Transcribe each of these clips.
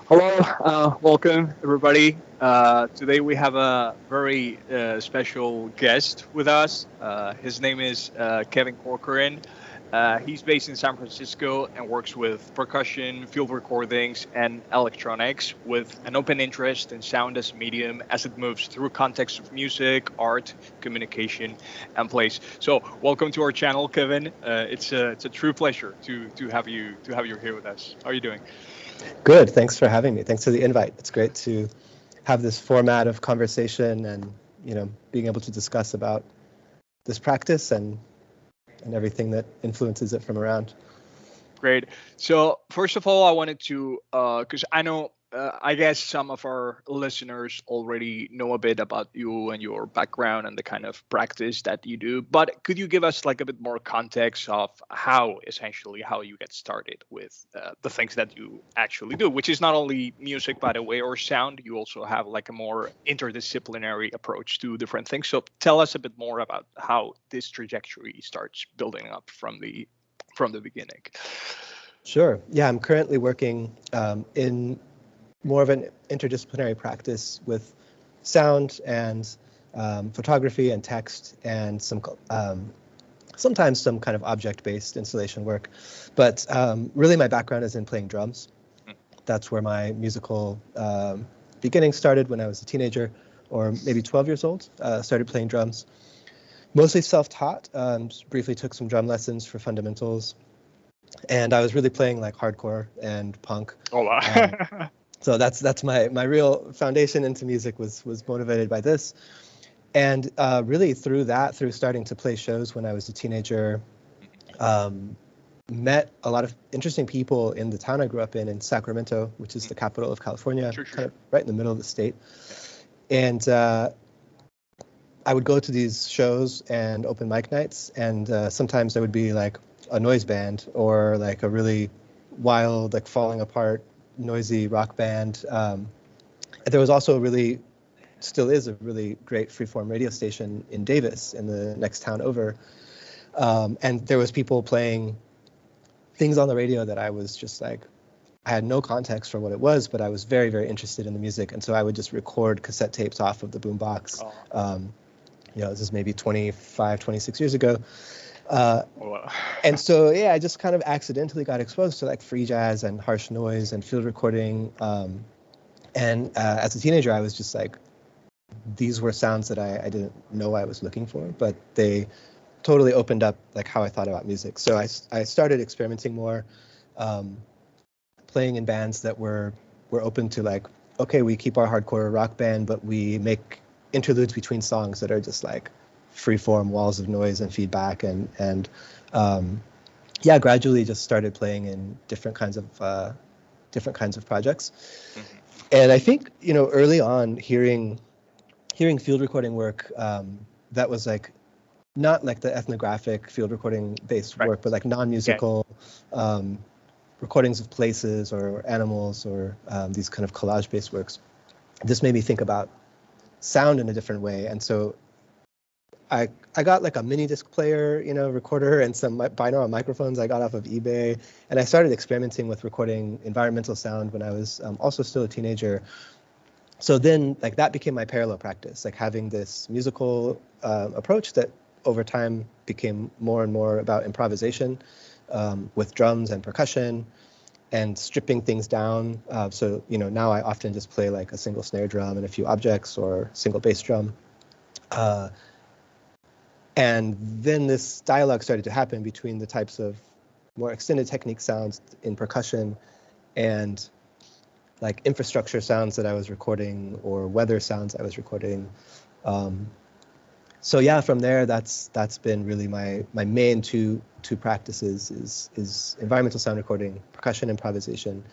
Hello, welcome everybody. Today we have a very special guest with us. His name is Kevin Corcoran. He's based in San Francisco and works with percussion, field recordings, and electronics with an open interest in sound as a medium as it moves through contexts of music, art, communication, and place. So, welcome to our channel, Kevin. It's a true pleasure to have you here with us. How are you doing? Good. Thanks for having me. Thanks for the invite. It's great to have this format of conversation and, being able to discuss about this practice and everything that influences it from around. Great. So first of all, I wanted to, because I know, I guess some of our listeners already know a bit about you and your background and the kind of practice that you do. But could you give us like a bit more context of essentially, how you get started with the things that you actually do, which is not only music, by the way, or sound. You also have like a more interdisciplinary approach to different things. So tell us a bit more about how this trajectory starts building up from the beginning. Sure. Yeah, I'm currently working in more of an interdisciplinary practice with sound and photography and text and sometimes some kind of object-based installation work. But really my background is in playing drums. That's where my musical beginning started when I was a teenager, or maybe 12 years old. Started playing drums. Mostly self-taught. Briefly took some drum lessons for fundamentals. And I was really playing like hardcore and punk. Oh, wow. So that's my real foundation into music was motivated by this. And really through starting to play shows when I was a teenager, met a lot of interesting people in the town I grew up in Sacramento, which is the capital of California, Sure. kind of right in the middle of the state. And I would go to these shows and open mic nights, and sometimes there would be like a noise band or like a really wild, like falling apart, noisy rock band. And there was also still is a really great freeform radio station in Davis, in the next town over. And there was people playing things on the radio that I was just like, I had no context for what it was, but I was very, very interested in the music. And so I would just record cassette tapes off of the boombox. This is maybe 25, 26 years ago. Wow. And so, yeah, I just kind of accidentally got exposed to like free jazz and harsh noise and field recording. And as a teenager, I was just like, these were sounds that I didn't know I was looking for, but they totally opened up like how I thought about music. So I started experimenting more, playing in bands that were open to like, okay, we keep our hardcore rock band, but we make interludes between songs that are just like free form walls of noise and feedback, and gradually just started playing in different kinds of projects. Mm-hmm. And I think early on hearing field recording work that was like not like the ethnographic field recording based work, but like non-musical recordings of places or animals or these kind of collage based works. This made me think about sound in a different way. And so I got like a mini disc player, recorder, and some binaural microphones I got off of eBay. And I started experimenting with recording environmental sound when I was also still a teenager. So then like that became my parallel practice, like having this musical approach that over time became more and more about improvisation with drums and percussion and stripping things down. So now I often just play like a single snare drum and a few objects, or single bass drum. And then this dialogue started to happen between the types of more extended technique sounds in percussion and like infrastructure sounds that I was recording, or weather sounds I was recording. So yeah, from there, that's been really my main two practices is environmental sound recording, percussion improvisation.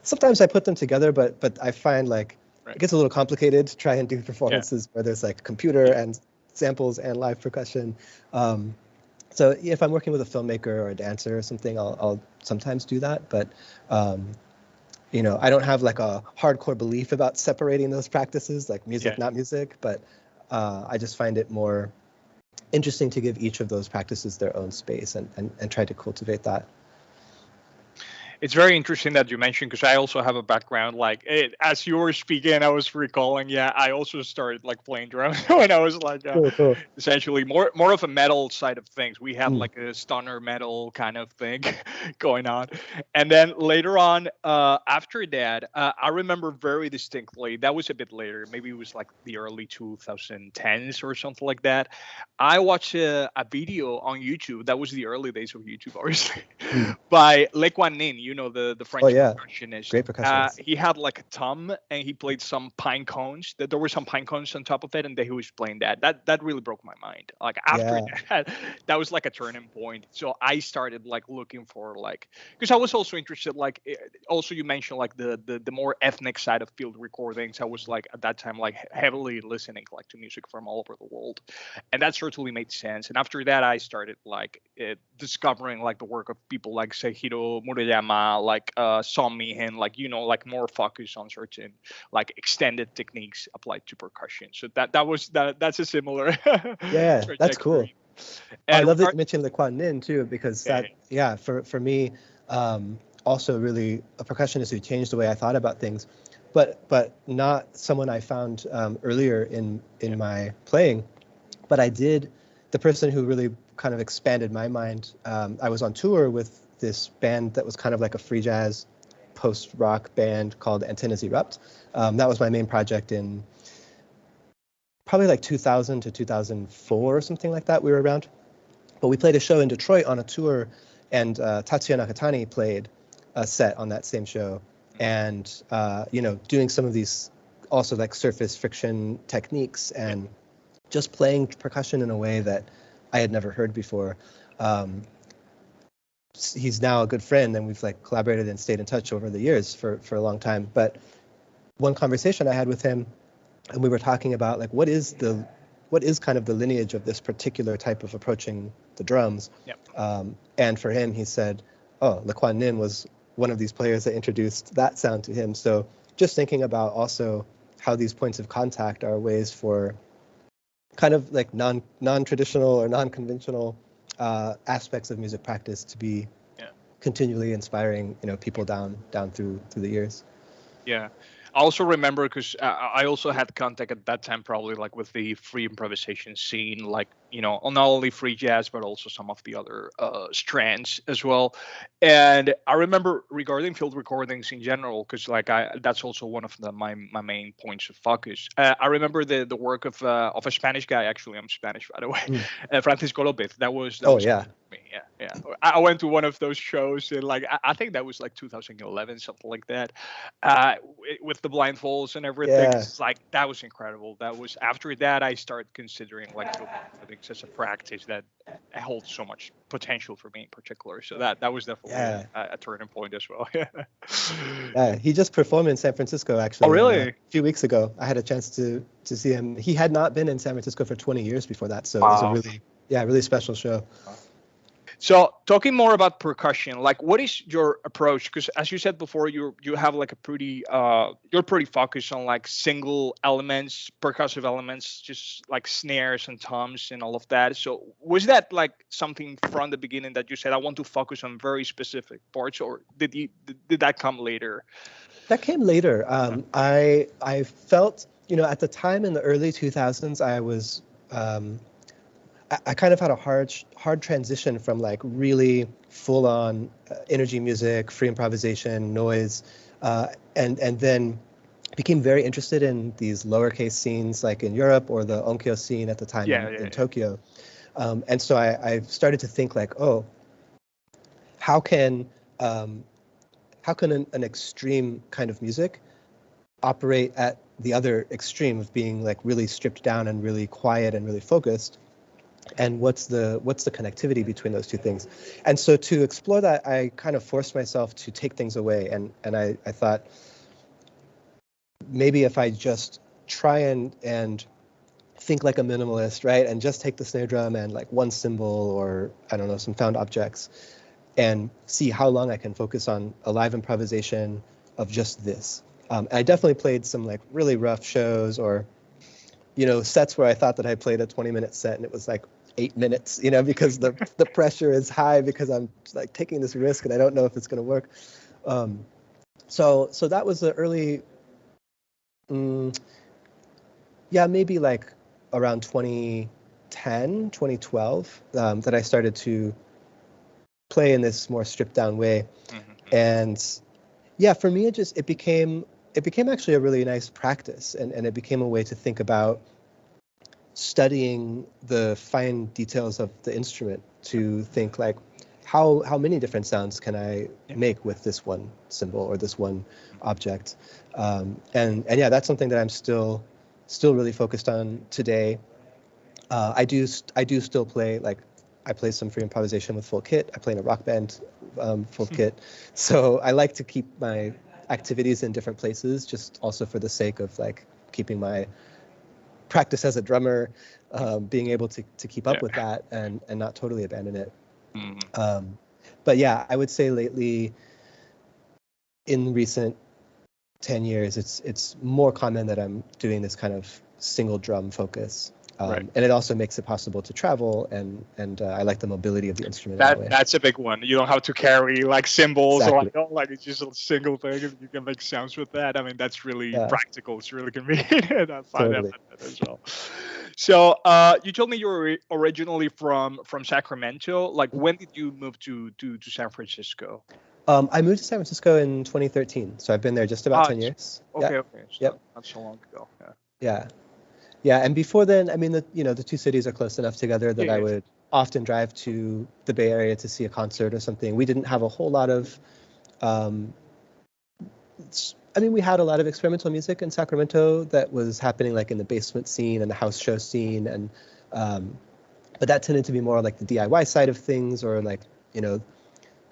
Sometimes I put them together, but I find like it gets a little complicated to try and do performances where there's like computer and samples and live percussion. So if I'm working with a filmmaker or a dancer or something, I'll sometimes do that. But I don't have like a hardcore belief about separating those practices, like music, not music. But I just find it more interesting to give each of those practices their own space and try to cultivate that. It's very interesting that you mentioned, because I also have a background as you were speaking, I was recalling. Yeah, I also started like playing drums when I was like Cool. essentially more of a metal side of things. We had Mm. like a stoner metal kind of thing going on, and then later on, after that, I remember very distinctly. That was a bit later. Maybe it was like the early 2010s or something like that. I watched a video on YouTube. That was the early days of YouTube, obviously, Mm. by Le Nin, the Oh French yeah, percussionist. great percussionist. He had like a tom, and he played some pine cones. There were some pine cones on top of it, and then he was playing that. That really broke my mind. Like after Yeah. that, that was like a turning point. So I started like looking for like, because I was also interested. Like also you mentioned like the more ethnic side of field recordings. I was like at that time like heavily listening like to music from all over the world, and that certainly made sense. And after that, I started like discovering like the work of people like Seihiro Murayama, like Son Mihin, like like more focus on certain like extended techniques applied to percussion. So that's a similar Yeah, that's cool. trajectory. I And love that you mentioned Le Nin too, because yeah, that, yeah, for me, also really a percussionist who changed the way I thought about things, but not someone I found earlier in my playing, but the person who really kind of expanded my mind. I was on tour with this band that was kind of like a free jazz post-rock band called Antennas Erupt. That was my main project in probably like 2000 to 2004 or something like that. We were around. But we played a show in Detroit on a tour, and Tatsuya Nakatani played a set on that same show. And, doing some of these also like surface friction techniques and just playing percussion in a way that I had never heard before. He's now a good friend, and we've like collaborated and stayed in touch over the years for a long time. But one conversation I had with him, and we were talking about like what is kind of the lineage of this particular type of approaching the drums. Yep. And for him, he said, oh, Le Nin was one of these players that introduced that sound to him. So just thinking about also how these points of contact are ways for kind of like non-traditional or non-conventional aspects of music practice to be continually inspiring, people down through the years. Yeah. I also remember because I also had contact at that time, probably like with the free improvisation scene, like, on not only free jazz, but also some of the other strands as well. And I remember regarding field recordings in general, because like that's also one of my main points of focus. I remember the work of a Spanish guy. Actually, I'm Spanish, by the way, Francisco Lopez. That was yeah. me. Yeah. I went to one of those shows, and like I think that was like 2011, something like that, with the blindfolds and everything. Yeah. It's like that was incredible. That was after that I started considering like field recordings as a practice that holds so much potential for me in particular. So that was definitely a turning point as well. Yeah, he just performed in San Francisco actually. Oh, really? A few weeks ago. I had a chance to see him. He had not been in San Francisco for 20 years before that, so It was a really special show. So talking more about percussion, like what is your approach? Because as you said before, you have like a pretty you're pretty focused on like single elements, percussive elements, just like snares and toms and all of that. So was that like something from the beginning that you said I want to focus on very specific parts, or did that come later? That came later. I felt, at the time in the early 2000s, I was I kind of had a hard transition from like really full on energy music, free improvisation, noise, and then became very interested in these lowercase scenes like in Europe or the onkyo scene at the time in Tokyo. And so I started to think like, oh, how can an extreme kind of music operate at the other extreme of being like really stripped down and really quiet and really focused? And what's the connectivity between those two things? And so to explore that, I kind of forced myself to take things away. And I thought, maybe if I just try and think like a minimalist, right? And just take the snare drum and like one cymbal or, I don't know, some found objects, and see how long I can focus on a live improvisation of just this. I definitely played some like really rough shows or, sets where I thought that I played a 20-minute set and it was like 8 minutes, because the pressure is high because I'm like taking this risk and I don't know if it's going to work. So that was the early, maybe like around 2010, 2012, that I started to play in this more stripped down way. And yeah, for me, it became actually a really nice practice, and it became a way to think about studying the fine details of the instrument, to think like, how many different sounds can I make with this one symbol or this one object, and yeah, that's something that I'm still really focused on today. I do still play, like, I play some free improvisation with full kit. I play in a rock band, full kit. So I like to keep my activities in different places, just also for the sake of like keeping my practice as a drummer, being able to keep up with that and not totally abandon it. But yeah, I would say lately, in recent 10 years, it's more common that I'm doing this kind of single drum focus. And it also makes it possible to travel, and I like the mobility of the instrument. That's a big one. You don't have to carry like cymbals or like it's just a single thing, and you can make sounds with that. I mean, that's really practical. It's really convenient. I find that as well. So you told me you were originally from Sacramento. Like, when did you move to San Francisco? I moved to San Francisco in 2013, so I've been there just about 10 years. Okay. So not so long ago. Yeah, and before then, I mean, the two cities are close enough together that I would often drive to the Bay Area to see a concert or something. We didn't have a whole lot of, we had a lot of experimental music in Sacramento that was happening like in the basement scene and the house show scene, and but that tended to be more like the DIY side of things, or like,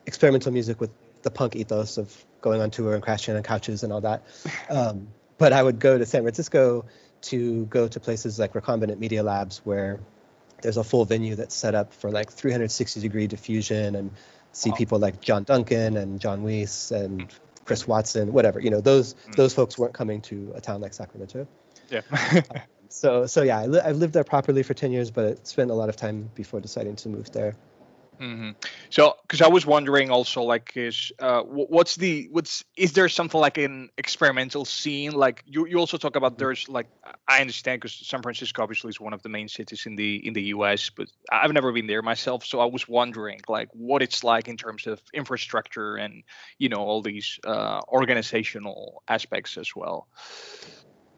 experimental music with the punk ethos of going on tour and crashing on couches and all that. But I would go to San Francisco to go to places like Recombinant Media Labs, where there's a full venue that's set up for like 360-degree diffusion, and see people like John Duncan and John Weiss and Chris Watson, whatever. Those folks weren't coming to a town like Sacramento. Yeah. So yeah, I've lived there properly for 10 years, but spent a lot of time before deciding to move there. So, because I was wondering also, like, is there something like an experimental scene? Like, you also talk about, there's like, I understand, because San Francisco obviously is one of the main cities in the US, but I've never been there myself. So I was wondering, like, what it's like in terms of infrastructure and all these organizational aspects as well.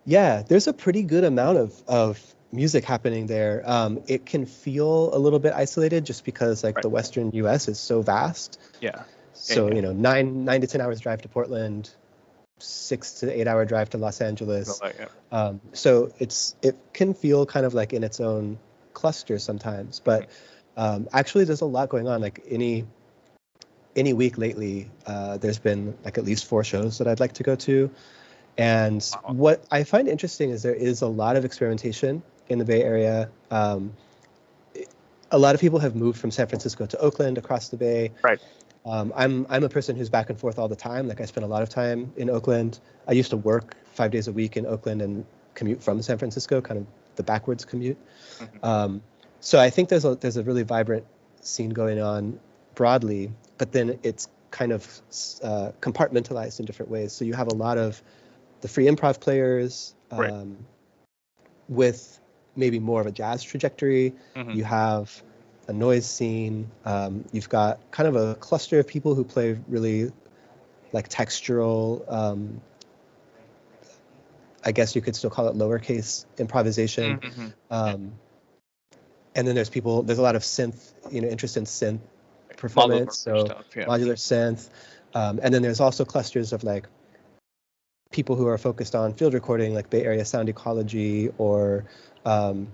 Yeah, there's a pretty good amount of music happening there. It can feel a little bit isolated just because like the Western US is so vast. So 9 to 10 hours drive to Portland, 6 to 8 hour drive to Los Angeles. So it can feel kind of like in its own cluster sometimes, but actually there's a lot going on. Like any week lately, there's been like at least 4 shows that I'd like to go to. And what I find interesting is there is a lot of experimentation in the Bay Area. A lot of people have moved from San Francisco to Oakland, across the Bay. I'm a person who's back and forth all the time. Like, I spend a lot of time in Oakland. I used to work 5 days a week in Oakland and commute from San Francisco, kind of the backwards commute. So I think there's a really vibrant scene going on broadly, but then it's kind of compartmentalized in different ways. So you have a lot of the free improv players with maybe more of a jazz trajectory. You have a noise scene. You've got kind of a cluster of people who play really like textural, I guess you could still call it lowercase improvisation. And then there's a lot of synth, interest in synth performance, modular synth. And then there's also clusters of like people who are focused on field recording, like Bay Area Sound Ecology, or kind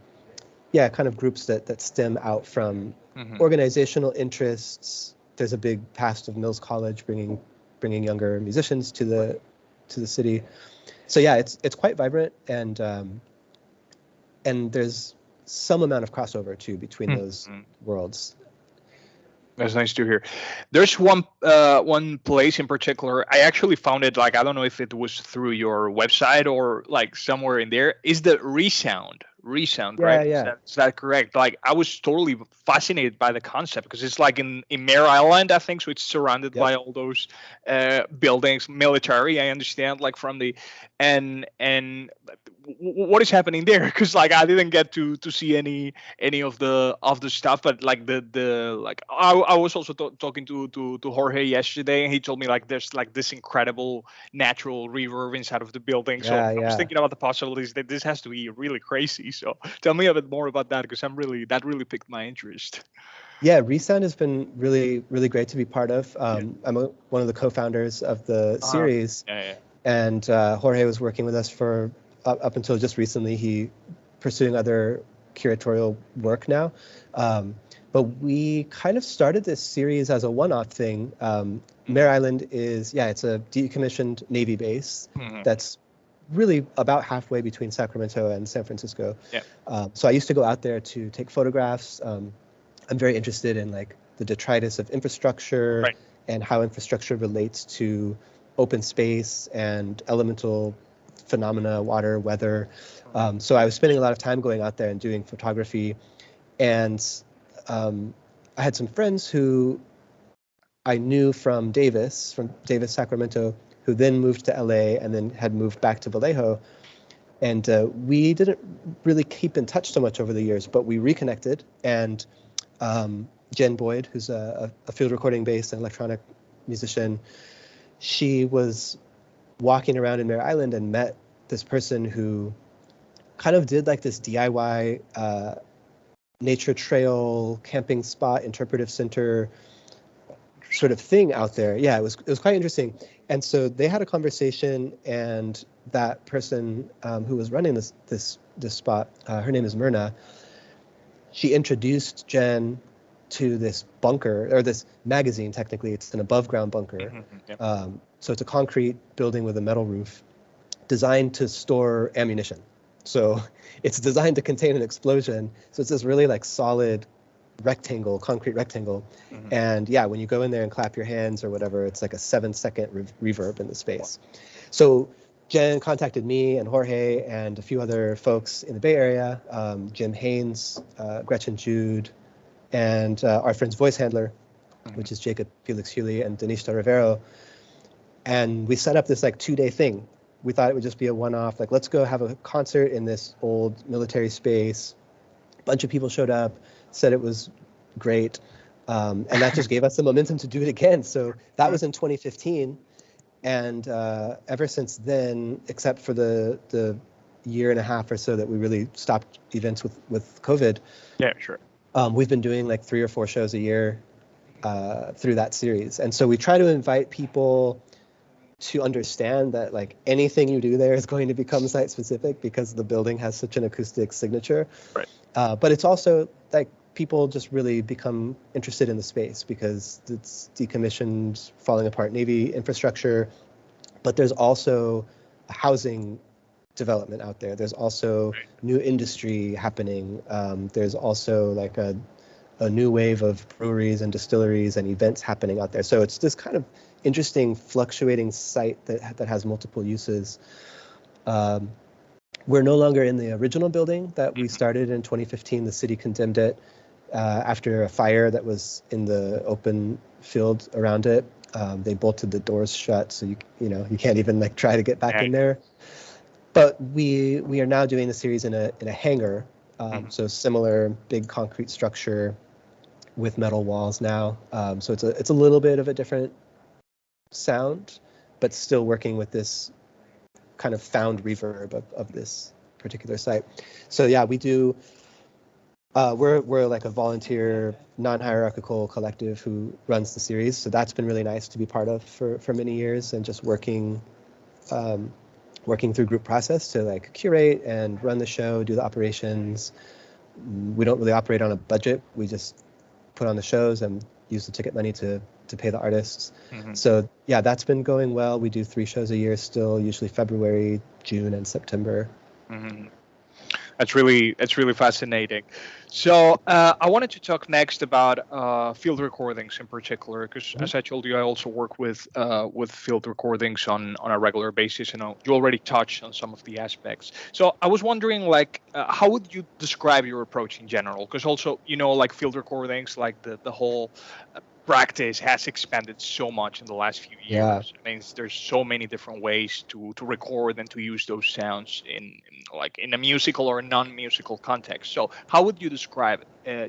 of groups that stem out from organizational interests. There's a big past of Mills College bringing younger musicians to the city. So yeah, it's quite vibrant, and there's some amount of crossover too between those worlds. That's nice to hear. There's one place in particular. I actually found it, like, I don't know if it was through your website or like somewhere in there. Is the Resound, Resound, Yeah, right? yeah. Is that correct? Like I was totally fascinated by the concept because it's like in Mare Island, I think. So it's surrounded Yep. by all those buildings, military. I understand, like from the and what is happening there? Because like I didn't get to see any of the stuff, but like the like I was also talking to Jorge yesterday, and he told me like there's like this incredible natural reverb inside of the building. So Yeah, I was yeah. thinking about the possibilities that this has to be really crazy. So tell me a bit more about that because that really piqued my interest. Yeah, Resound has been really, really great to be part of. Yeah. I'm one of the co-founders of the Uh, series, yeah. and Jorge was working with us for up until just recently. He pursuing other curatorial work now, but we kind of started this series as a one-off thing. Mare Island is, yeah, it's a decommissioned Navy base Mm-hmm. that's really about halfway between Sacramento and San Francisco. Yeah. So I used to go out there to take photographs. I'm very interested in like the detritus of infrastructure Right. and how infrastructure relates to open space and elemental phenomena, water, weather. So I was spending a lot of time going out there and doing photography. And I had some friends who I knew from Davis, Sacramento, who then moved to LA and then had moved back to Vallejo. And we didn't really keep in touch so much over the years, but we reconnected. And Jen Boyd, who's a field recording based and electronic musician, she was walking around in Mare Island and met this person who kind of did like this DIY nature trail, camping spot, interpretive center sort of thing out there. Yeah, it was quite interesting. And so they had a conversation, and that person who was running this spot, her name is Myrna. She introduced Jen to this bunker, or this magazine. Technically, it's an above ground bunker. Mm-hmm. Yep. So it's a concrete building with a metal roof, designed to store ammunition. So it's designed to contain an explosion. So it's this really like solid concrete rectangle. Mm-hmm. And yeah, when you go in there and clap your hands or whatever, it's like a 7-second reverb in the space. So Jen contacted me and Jorge and a few other folks in the Bay Area, Jim Haynes, Gretchen Jude, and our friend's voice handler, which is Jacob Felix Hewley and Denise Rivero. And we set up this like 2-day thing. We thought it would just be a one-off, like let's go have a concert in this old military space. A bunch of people showed up, said it was great. And that just gave us the momentum to do it again. So that was in 2015. And ever since then, except for the year and a half or so that we really stopped events with COVID. Yeah, sure. We've been doing like 3 or 4 shows a year through that series. And so we try to invite people to understand that like anything you do there is going to become site specific because the building has such an acoustic signature. Right. But it's also like people just really become interested in the space because it's decommissioned, falling apart Navy infrastructure. But there's also a housing development out there. There's also new industry happening. There's also like a new wave of breweries and distilleries and events happening out there. So it's this kind of interesting fluctuating site that has multiple uses. We're no longer in the original building that we started in 2015. The city condemned it after a fire that was in the open field around it. They bolted the doors shut, so you can't even like try to get back in there. But we are now doing the series in a hangar, so similar big concrete structure with metal walls now. So it's a little bit of a different sound, but still working with this kind of found reverb of this particular site. So yeah, we do. We're like a volunteer, non-hierarchical collective who runs the series. So that's been really nice to be part of for many years, and just working through group process to like curate and run the show, do the operations. We don't really operate on a budget. We just put on the shows and use the ticket money to pay the artists. So yeah, that's been going well. We do 3 shows a year still, usually February, June, and September. That's really fascinating. So I wanted to talk next about field recordings in particular, because Mhm. as I told you, I also work with field recordings on a regular basis, and you already touched on some of the aspects. So I was wondering, like, how would you describe your approach in general? Because also, like field recordings, like the whole practice has expanded so much in the last few Yeah. years. I mean, there's so many different ways to record and to use those sounds in a musical or a non-musical context. So, how would you describe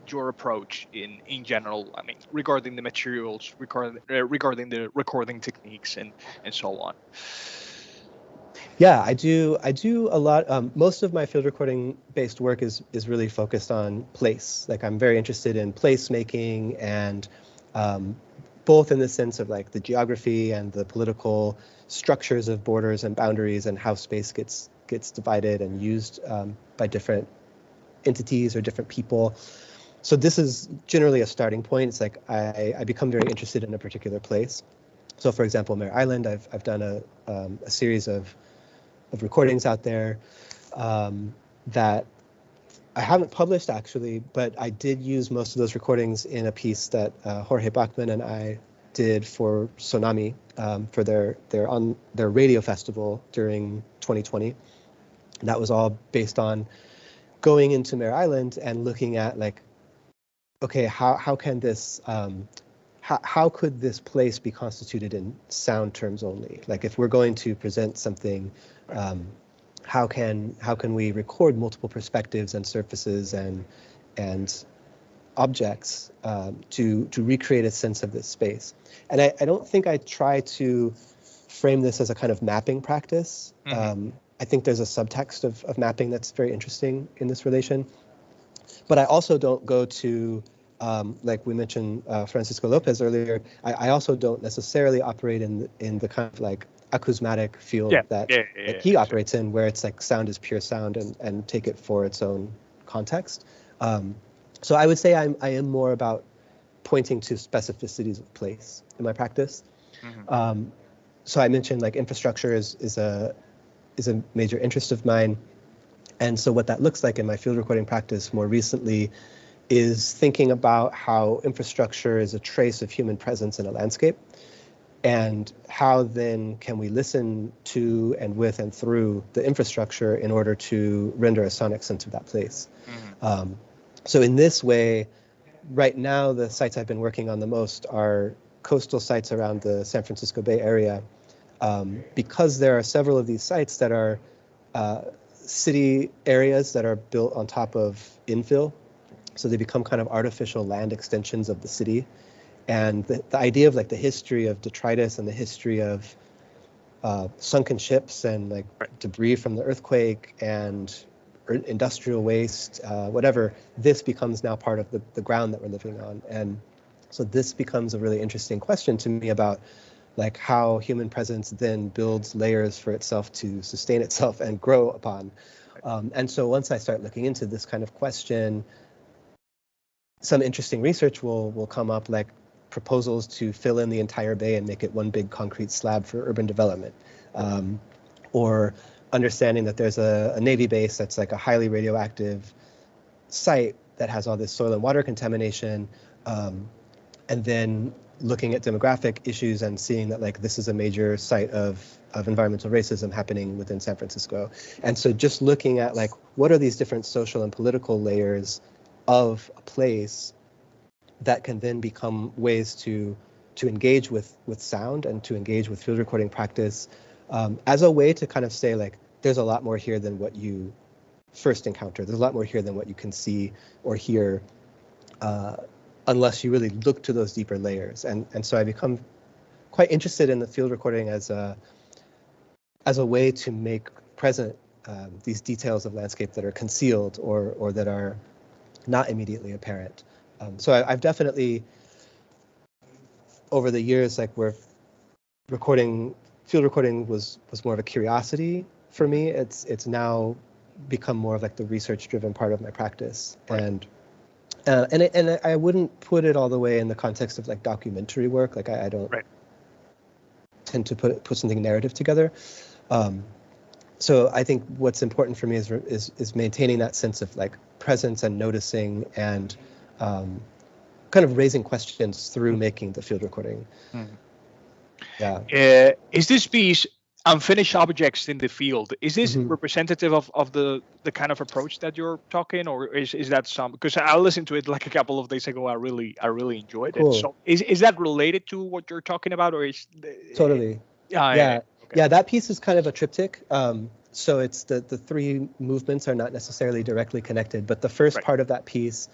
your approach in general? I mean, regarding the materials, regarding the recording techniques, and so on. Yeah, I do a lot. Most of my field recording based work is really focused on place. Like I'm very interested in place making and um, both in the sense of like the geography and the political structures of borders and boundaries and how space gets divided and used by different entities or different people. So this is generally a starting point. It's like I become very interested in a particular place. So for example, Mare Island, I've done a series of recordings out there that I haven't published actually, but I did use most of those recordings in a piece that Jorge Bachman and I did for Tsunami for their radio festival during 2020. And that was all based on going into Mare Island and looking at like, okay, how can this how could this place be constituted in sound terms only? Like if we're going to present something, how can we record multiple perspectives and surfaces and objects to recreate a sense of this space? And I don't think I try to frame this as a kind of mapping practice. Mm-hmm. I think there's a subtext of mapping that's very interesting in this relation. But I also don't go to, like we mentioned Francisco Lopez earlier, I also don't necessarily operate in the kind of like acousmatic field Yeah, that yeah, that yeah, he exactly. operates in, where it's like sound is pure sound and take it for its own context. So I would say I am more about pointing to specificities of place in my practice. Mm-hmm. So I mentioned like infrastructure is a major interest of mine. And so what that looks like in my field recording practice more recently is thinking about how infrastructure is a trace of human presence in a landscape, and how then can we listen to and with and through the infrastructure in order to render a sonic sense of that place. Mm-hmm. So in this way, right now the sites I've been working on the most are coastal sites around the San Francisco Bay Area, because there are several of these sites that are city areas that are built on top of infill. So they become kind of artificial land extensions of the city. And the idea of like the history of detritus and the history of sunken ships and like debris from the earthquake and industrial waste, whatever, this becomes now part of the ground that we're living on. And so this becomes a really interesting question to me about like how human presence then builds layers for itself to sustain itself and grow upon. And so once I start looking into this kind of question, some interesting research will come up, like proposals to fill in the entire bay and make it one big concrete slab for urban development, or understanding that there's a Navy base that's like a highly radioactive site that has all this soil and water contamination, and then looking at demographic issues and seeing that like this is a major site of environmental racism happening within San Francisco. And so just looking at like what are these different social and political layers of a place that can then become ways to engage with sound and to engage with field recording practice, as a way to kind of say like there's a lot more here than what you first encounter. There's a lot more here than what you can see or hear, unless you really look to those deeper layers. And so I become quite interested in the field recording as a way to make present these details of landscape that are concealed or that are not immediately apparent. So I've definitely, over the years, like where field recording was more of a curiosity for me. It's now become more of like the research-driven part of my practice. Right. And I wouldn't put it all the way in the context of like documentary work. Like I don't Right. tend to put something narrative together. so I think what's important for me is maintaining that sense of like presence and noticing and kind of raising questions through making the field recording. Mm. Yeah. Is this piece unfinished objects in the field? Is this representative of the kind of approach that you're talking, or is that some? Because I listened to it like a couple of days ago. I really enjoyed it. So is that related to what you're talking about, or is totally? Yeah. Okay. Yeah, that piece is kind of a triptych. So it's the three movements are not necessarily directly connected, but the first part of that piece,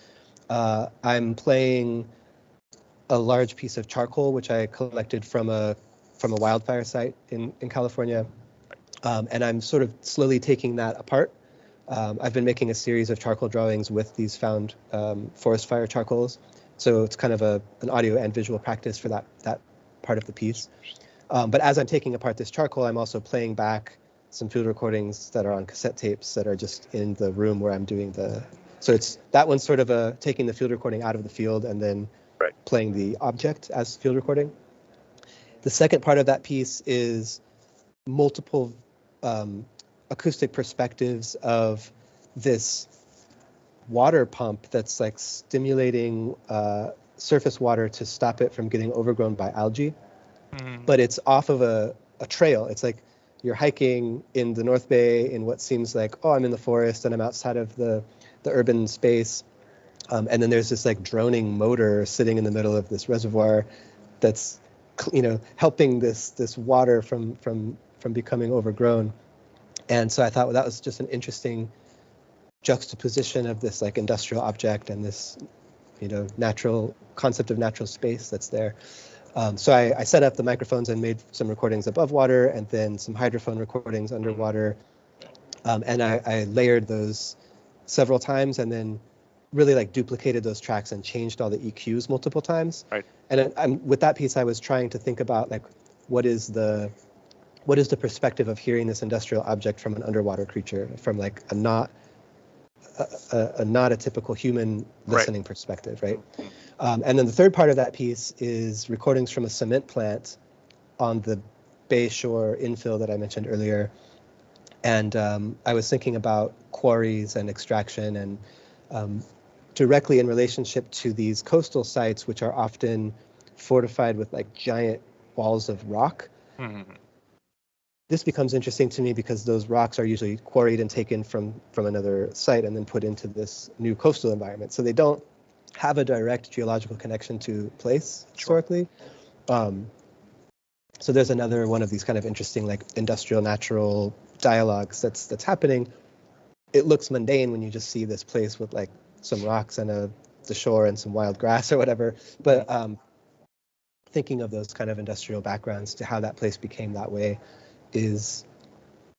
I'm playing a large piece of charcoal which I collected from a wildfire site in California, and I'm sort of slowly taking that apart. I've been making a series of charcoal drawings with these found forest fire charcoals, so it's kind of an audio and visual practice for that part of the piece. But as I'm taking apart this charcoal, I'm also playing back some field recordings that are on cassette tapes that are just in the room where I'm doing so it's that one's sort of taking the field recording out of the field and then playing the object as field recording. The second part of that piece is multiple acoustic perspectives of this water pump that's like stimulating surface water to stop it from getting overgrown by algae. But it's off of a trail. It's like you're hiking in the North Bay in what seems like, oh, I'm in the forest and I'm outside of the urban space. And then there's this like droning motor sitting in the middle of this reservoir that's, helping this water from becoming overgrown. And so I thought, well, that was just an interesting juxtaposition of this like industrial object and this, natural concept of natural space that's there. So I set up the microphones and made some recordings above water and then some hydrophone recordings underwater. And I layered those several times and then really like duplicated those tracks and changed all the EQs multiple times. Right. And with that piece, I was trying to think about like, what is the perspective of hearing this industrial object from an underwater creature, from like a not a typical human listening perspective, right? And then the third part of that piece is recordings from a cement plant on the Bay Shore infill that I mentioned earlier. And I was thinking about quarries and extraction and directly in relationship to these coastal sites, which are often fortified with like giant walls of rock. This becomes interesting to me because those rocks are usually quarried and taken from another site and then put into this new coastal environment. So they don't have a direct geological connection to place historically. So there's another one of these kind of interesting like industrial natural dialogues that's happening. It looks mundane when you just see this place with like some rocks and the shore and some wild grass or whatever. But thinking of those kind of industrial backgrounds to how that place became that way is,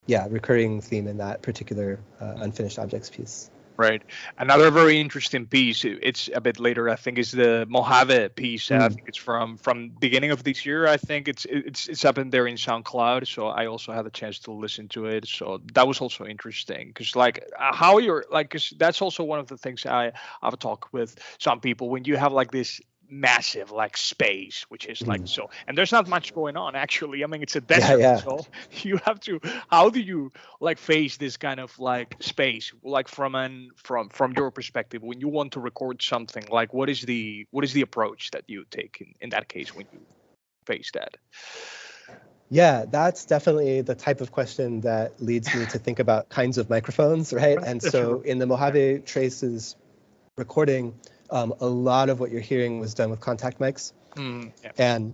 recurring theme in that particular unfinished objects piece. Right. Another very interesting piece, it's a bit later, I think, is the Mojave piece. I think it's from beginning of this year. I think it's up in there in SoundCloud. So I also had a chance to listen to it. So that was also interesting because like how you're like, cause that's also one of the things I've talked with some people when you have like this massive like space, which is like so, and there's not much going on actually. I mean, it's a desert, so you have to. How do you like face this kind of like space, like from your perspective when you want to record something? Like, what is the approach that you take in that case when you face that? Yeah, that's definitely the type of question that leads me to think about kinds of microphones, right? And so in the Mojave Traces recording, a lot of what you're hearing was done with contact mics. And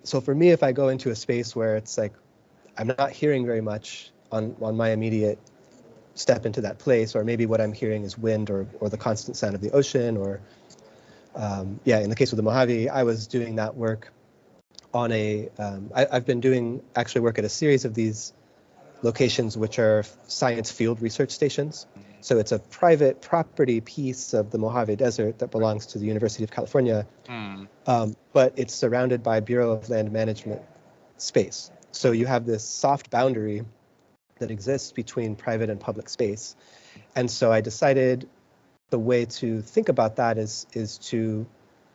so for me, if I go into a space where it's like I'm not hearing very much on my immediate step into that place, or maybe what I'm hearing is wind or the constant sound of the ocean, or in the case of the Mojave, I was doing that work on I've been doing actually work at a series of these locations which are science field research stations. So it's a private property piece of the Mojave Desert that belongs to the University of California, but it's surrounded by Bureau of Land Management space. So you have this soft boundary that exists between private and public space. And so I decided the way to think about that is to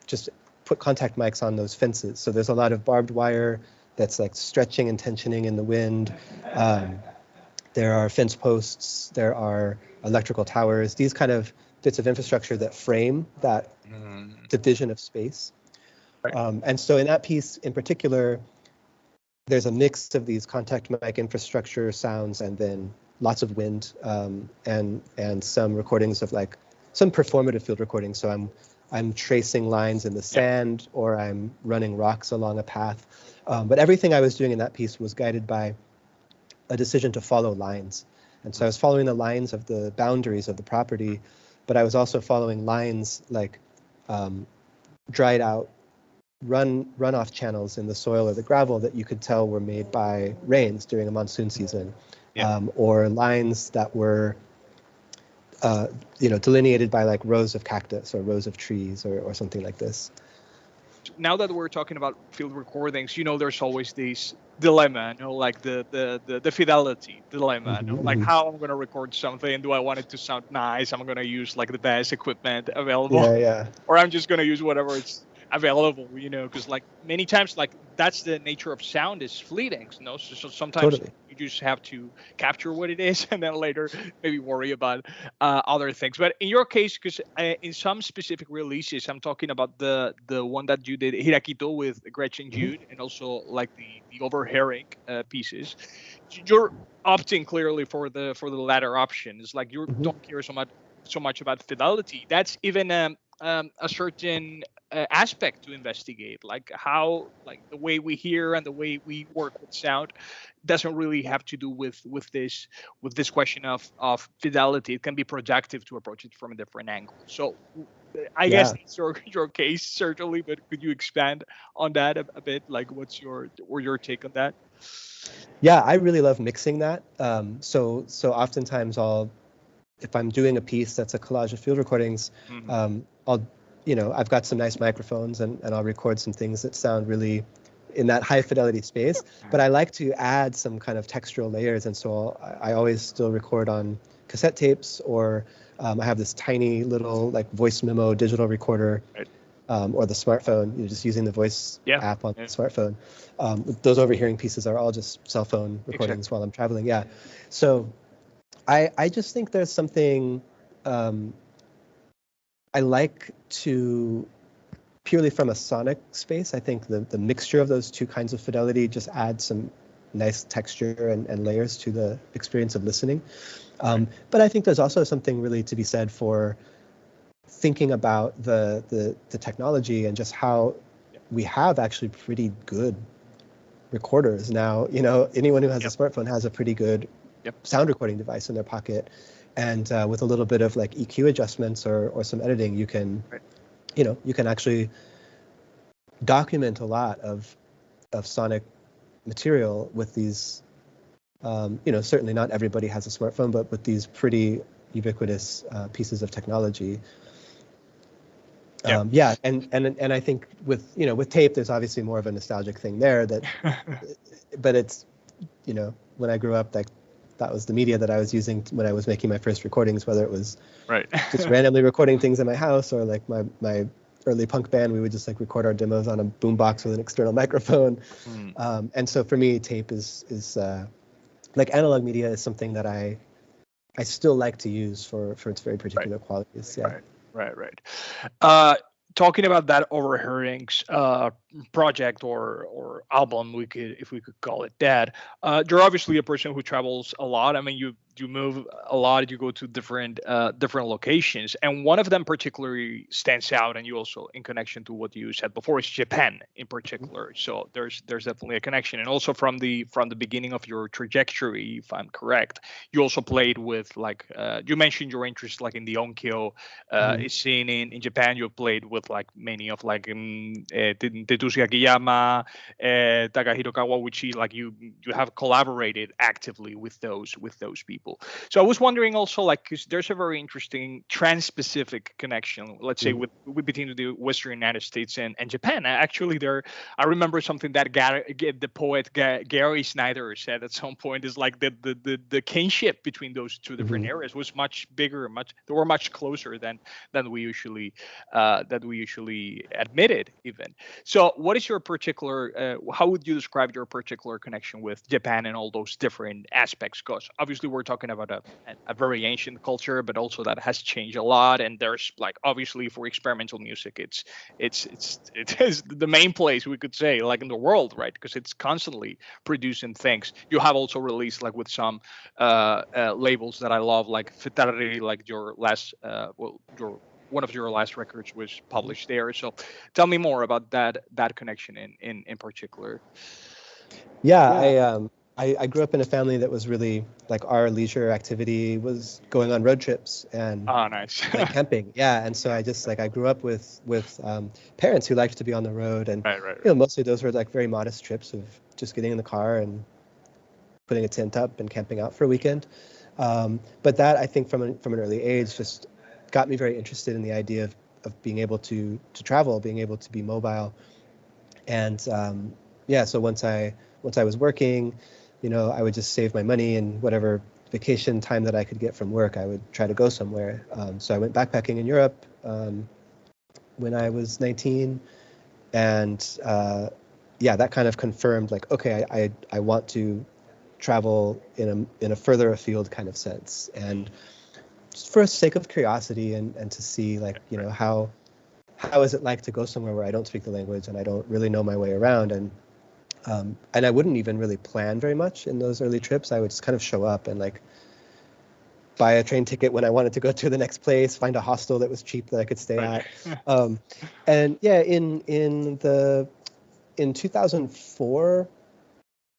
just put contact mics on those fences. So there's a lot of barbed wire that's like stretching and tensioning in the wind. There are fence posts, there are electrical towers, these kind of bits of infrastructure that frame that division of space. Right. And so in that piece in particular, there's a mix of these contact mic infrastructure sounds and then lots of wind, and some recordings of like some performative field recordings. So I'm tracing lines in the sand, or I'm running rocks along a path. But everything I was doing in that piece was guided by a decision to follow lines. And so I was following the lines of the boundaries of the property, but I was also following lines like dried out runoff channels in the soil or the gravel that you could tell were made by rains during a monsoon season, or lines that were delineated by like rows of cactus or rows of trees or something like this. Now that we're talking about field recordings, there's always this dilemma, like the fidelity dilemma, like how I'm going to record something. Do I want it to sound nice? I'm going to use like the best equipment available, or I'm just going to use whatever it's available, because like many times, like that's the nature of sound, is fleeting, so sometimes you just have to capture what it is and then later maybe worry about other things. But in your case, because in some specific releases, I'm talking about the one that you did, Hirakito, with Gretchen Jude, and also like the overhearing pieces, you're opting clearly for the latter option. It's like you don't care so much about fidelity. That's even a certain aspect to investigate, like how like the way we hear and the way we work with sound doesn't really have to do with this question of fidelity. It can be productive to approach it from a different angle. So I guess that's your case, certainly, but could you expand on that a bit? Like what's your take on that? Yeah, I really love mixing that. So oftentimes if I'm doing a piece that's a collage of field recordings, I've got some nice microphones and I'll record some things that sound really in that high fidelity space, but I like to add some kind of textural layers. And so I always still record on cassette tapes, or I have this tiny little like voice memo digital recorder, or the smartphone, just using the voice app on the smartphone. Those overhearing pieces are all just cell phone recordings while I'm traveling. Yeah. So I just think there's something I like to, purely from a sonic space, I think the mixture of those two kinds of fidelity just adds some nice texture and layers to the experience of listening. But I think there's also something really to be said for thinking about the technology and just how we have actually pretty good recorders now. Anyone who has a smartphone has a pretty good sound recording device in their pocket. And with a little bit of like EQ adjustments or some editing, you can, you can actually document a lot of sonic material with these. Certainly not everybody has a smartphone, but with these pretty ubiquitous pieces of technology. And I think with tape, there's obviously more of a nostalgic thing there. But it's, when I grew up, that was the media that I was using when I was making my first recordings, whether it was just randomly recording things in my house, or like my early punk band, we would just like record our demos on a boombox with an external microphone. And so for me, tape is like analog media is something that I still like to use for its very particular qualities. Right. Talking about that overhearings project or album, if we could call it that. You're obviously a person who travels a lot. I mean, you move a lot. You go to different locations, and one of them particularly stands out. And you also, in connection to what you said before, is Japan in particular. So there's definitely a connection, and also from the beginning of your trajectory, if I'm correct, you also played with like you mentioned your interest like in the onkyo scene in Japan. You played with like many of like Tetsuya Akiyama, Takahiro Kawaguchi. Like you have collaborated actively with those people. So I was wondering also, like, because there's a very interesting trans-Pacific connection, let's say, with between the Western United States and Japan. Actually, I remember something that the poet Gary Snyder said at some point, is like the kinship between those two different areas was much bigger, they were much closer than we usually admitted even. So So, what is your particular? How would you describe your particular connection with Japan and all those different aspects? Because obviously, we're talking about a very ancient culture, but also that has changed a lot. And there's like obviously for experimental music, it is the main place we could say like in the world, right? Because it's constantly producing things. You have also released like with some labels that I love, like Fitari, like your last, your one of your last records was published there. So tell me more about that connection in particular. Yeah, I grew up in a family that was really like our leisure activity was going on road trips and Oh, nice. like camping. Yeah, and so I just like I grew up with parents who liked to be on the road, and Right, right, you know mostly those were like very modest trips of just getting in the car and putting a tent up and camping out for a weekend. But that I think from an early age just got me very interested in the idea of being able to travel, being able to be mobile, and yeah. So once I was working, you know, I would just save my money and whatever vacation time that I could get from work, I would try to go somewhere. So I went backpacking in Europe when I was 19, and yeah, that kind of confirmed like, okay, I want to travel in a further afield kind of sense, and just for the sake of curiosity and to see like, you know, how is it like to go somewhere where I don't speak the language and I don't really know my way around, and I wouldn't even really plan very much in those early trips. I would just kind of show up and like buy a train ticket when I wanted to go to the next place, find a hostel that was cheap that I could stay Right. at. And yeah, in 2004,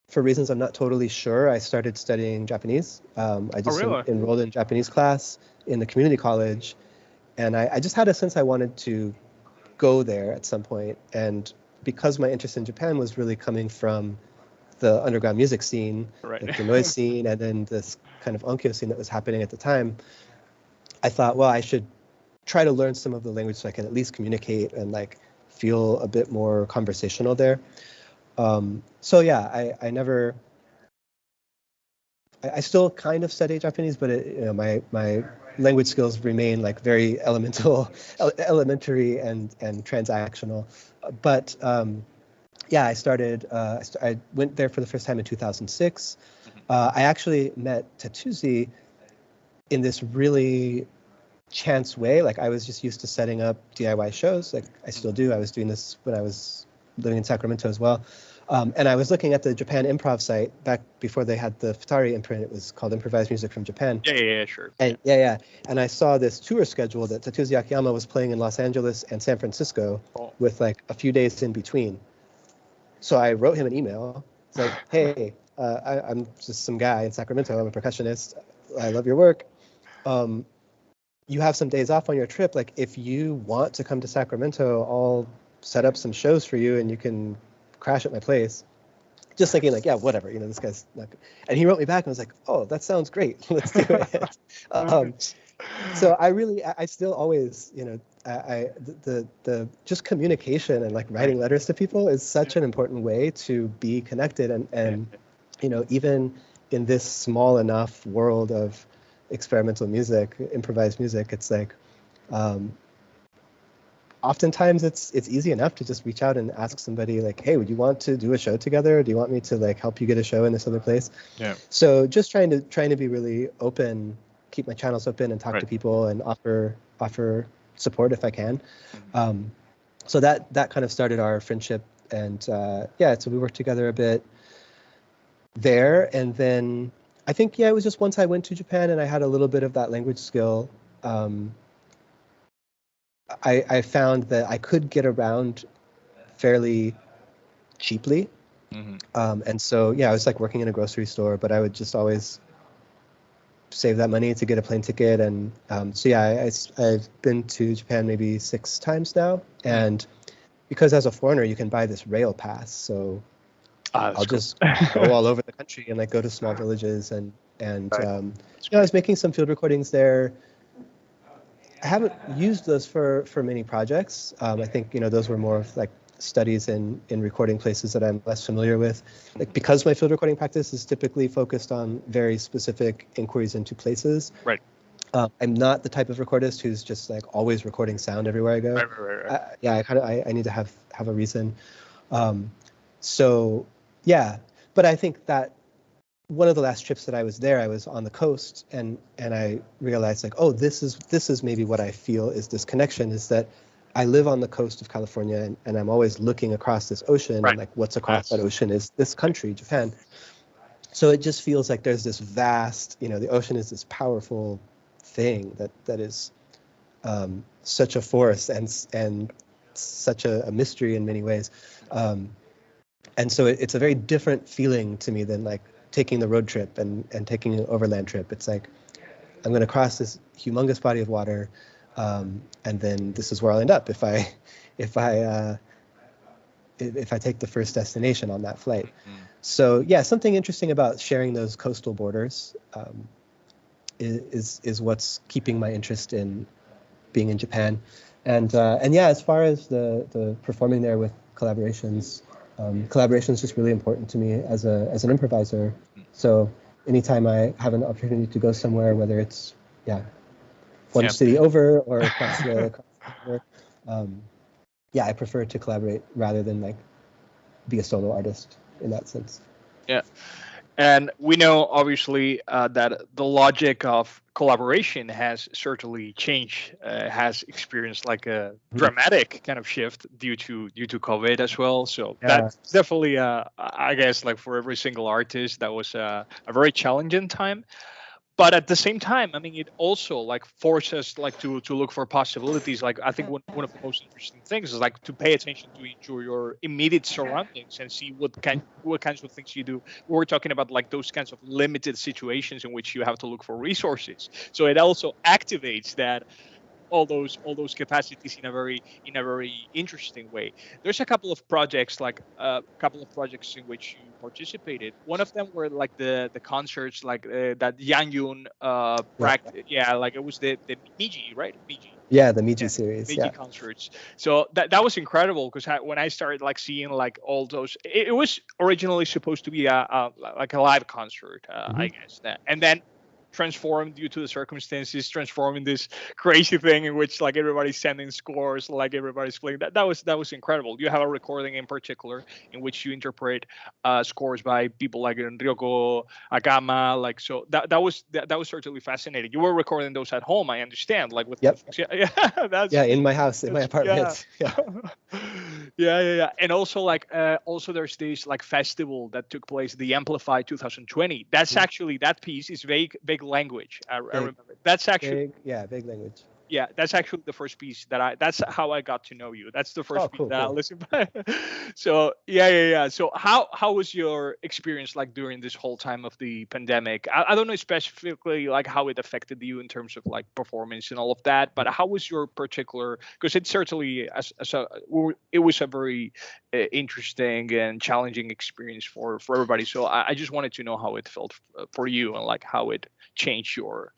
for reasons I'm not totally sure, I started studying Japanese. I just Really? enrolled in Japanese class in the community college, and I just had a sense I wanted to go there at some point. And because my interest in Japan was really coming from the underground music scene, Right. like the noise scene, and then this kind of onkyo scene that was happening at the time, I thought, well, I should try to learn some of the language so I can at least communicate and like feel a bit more conversational there. So yeah, I still kind of study Japanese, but you know, my language skills remain like very elementary and transactional. But yeah, I went there for the first time in 2006. I actually met Tetsuzi in this really chance way. Like I was just used to setting up DIY shows. Like I still do. I was doing this when I was living in Sacramento as well. And I was looking at the Japan Improv site back before they had the Futari imprint. It was called Improvised Music from Japan. Yeah, sure. And yeah. And I saw this tour schedule that Tetsuya Akiyama was playing in Los Angeles and San Francisco with like a few days in between. So I wrote him an email. It's like, hey, I'm just some guy in Sacramento. I'm a percussionist. I love your work. You have some days off on your trip. Like if you want to come to Sacramento, I'll set up some shows for you and you can crash at my place. Just thinking like, yeah, whatever, you know, this guy's not good. And he wrote me back and was like, oh, that sounds great. Let's do it. So I still always, you know, the just communication and like writing letters to people is such an important way to be connected. And you know, even in this small enough world of experimental music, improvised music, it's like, oftentimes it's easy enough to just reach out and ask somebody like, hey, would you want to do a show together? Do you want me to like help you get a show in this other place? Yeah. So just trying to be really open, keep my channels open and talk to people and offer support if I can. So that kind of started our friendship, and yeah, so we worked together a bit there. And then I think, yeah, it was just once I went to Japan and I had a little bit of that language skill, I found that I could get around fairly cheaply. And so, yeah, I was like working in a grocery store, but I would just always save that money to get a plane ticket. And so, yeah, I've been to Japan maybe 6 times now. And because as a foreigner, you can buy this rail pass. So I'll just go all over the country and like go to small villages. And you know, I was making some field recordings there. I haven't used those for many projects. I think, you know, those were more of like studies in recording places that I'm less familiar with. Like because my field recording practice is typically focused on very specific inquiries into places. Right. I'm not the type of recordist who's just like always recording sound everywhere I go. Right. I need to have a reason. So yeah, but I think that one of the last trips that I was there, I was on the coast, and I realized like, oh, this is maybe what I feel is this connection, is that I live on the coast of California, and I'm always looking across this ocean, and like what's across that ocean is this country, Japan. So it just feels like there's this vast, the ocean is this powerful thing that is such a force and such a mystery in many ways. And so it's a very different feeling to me than like taking the road trip and taking an overland trip. It's like, I'm going to cross this humongous body of water, and then this is where I'll end up if I take the first destination on that flight. So yeah, something interesting about sharing those coastal borders is what's keeping my interest in being in Japan. And yeah, as far as the performing there with collaborations, collaboration is just really important to me as an improviser. So anytime I have an opportunity to go somewhere, whether it's one city over or across the river, yeah, I prefer to collaborate rather than like be a solo artist in that sense. Yeah. And we know, obviously, that the logic of collaboration has certainly changed, has experienced like a dramatic kind of shift due to COVID as well. So that's definitely, I guess, like for every single artist, that was a very challenging time. But at the same time, I mean, it also like forces us like to look for possibilities. Like I think one of the most interesting things is like to pay attention to your immediate surroundings and see what kinds of things you do. We're talking about like those kinds of limited situations in which you have to look for resources. So it also activates that all those capacities in a very interesting way. There's a couple of projects in which you participated. One of them were like the concerts like that Yang Yun practice. Yeah, like it was the Miji, right? Miji. Yeah, the Miji series. Miji concerts. So that was incredible because when I started like seeing like all those, it was originally supposed to be like a live concert, I guess, and then transformed due to the circumstances, transforming this crazy thing in which like everybody's sending scores, like everybody's playing. That was incredible. You have a recording in particular in which you interpret scores by people like Ryoko Agama, like so that was certainly fascinating. You were recording those at home, I understand, like with in my house, in my apartment. Yeah. And also like also there's this like festival that took place, the Amplify 2020. That's actually, that piece is vague language. I remember. That's actually vague language. Yeah, that's actually the first piece that's how I got to know you. That's the first piece that I listened to. So yeah. So how was your experience like during this whole time of the pandemic? I don't know specifically like how it affected you in terms of like performance and all of that, but how was your particular, because it certainly it was a very interesting and challenging experience for everybody. So I just wanted to know how it felt for you and like how it changed your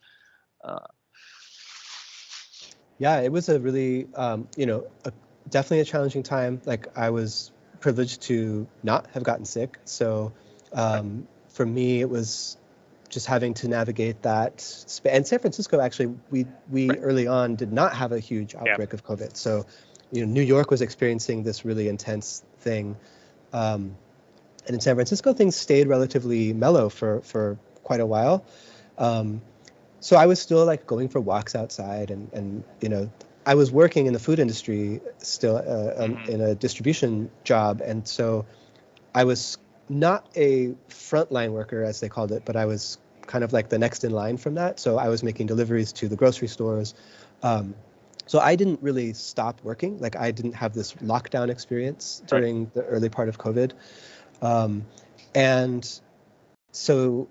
Yeah, it was a really, definitely a challenging time. Like I was privileged to not have gotten sick. So for me, it was just having to navigate that. And San Francisco, actually, we early on did not have a huge outbreak of COVID. So, New York was experiencing this really intense thing. And in San Francisco, things stayed relatively mellow for quite a while. So I was still like going for walks outside and I was working in the food industry still in a distribution job. And so I was not a frontline worker as they called it, but I was kind of like the next in line from that. So I was making deliveries to the grocery stores. So I didn't really stop working. Like I didn't have this lockdown experience during the early part of COVID. And so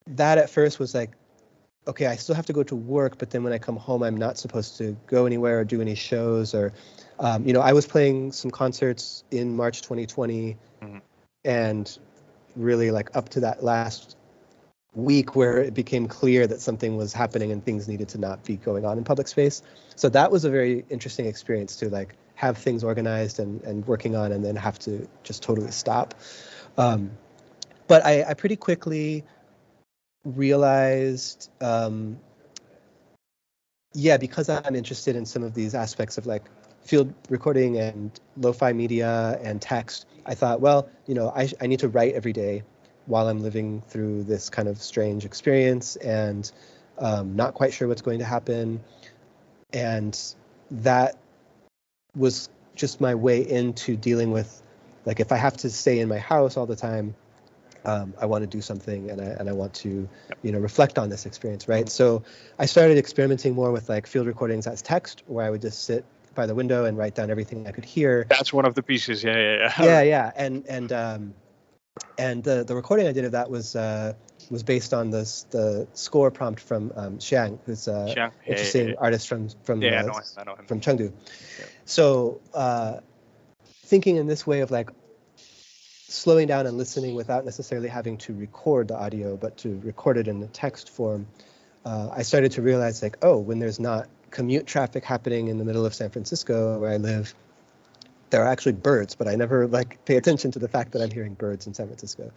that at first was like, okay, I still have to go to work, but then when I come home, I'm not supposed to go anywhere or do any shows or, I was playing some concerts in March 2020 and really like up to that last week where it became clear that something was happening and things needed to not be going on in public space. So that was a very interesting experience to like have things organized and working on and then have to just totally stop. But I pretty quickly realized yeah, because I'm interested in some of these aspects of like field recording and lo-fi media and text, I thought, well, I need to write every day while I'm living through this kind of strange experience and not quite sure what's going to happen. And that was just my way into dealing with, like, if I have to stay in my house all the time, I want to do something, and I want to, reflect on this experience, right? So I started experimenting more with like field recordings as text, where I would just sit by the window and write down everything I could hear. That's one of the pieces. Yeah. Yeah. And the recording I did of that was based on the score prompt from Xiang, who's an interesting artist from I know him from Chengdu. Yeah. So thinking in this way of like slowing down and listening without necessarily having to record the audio, but to record it in the text form, I started to realize like, oh, when there's not commute traffic happening in the middle of San Francisco where I live, there are actually birds, but I never like pay attention to the fact that I'm hearing birds in San Francisco.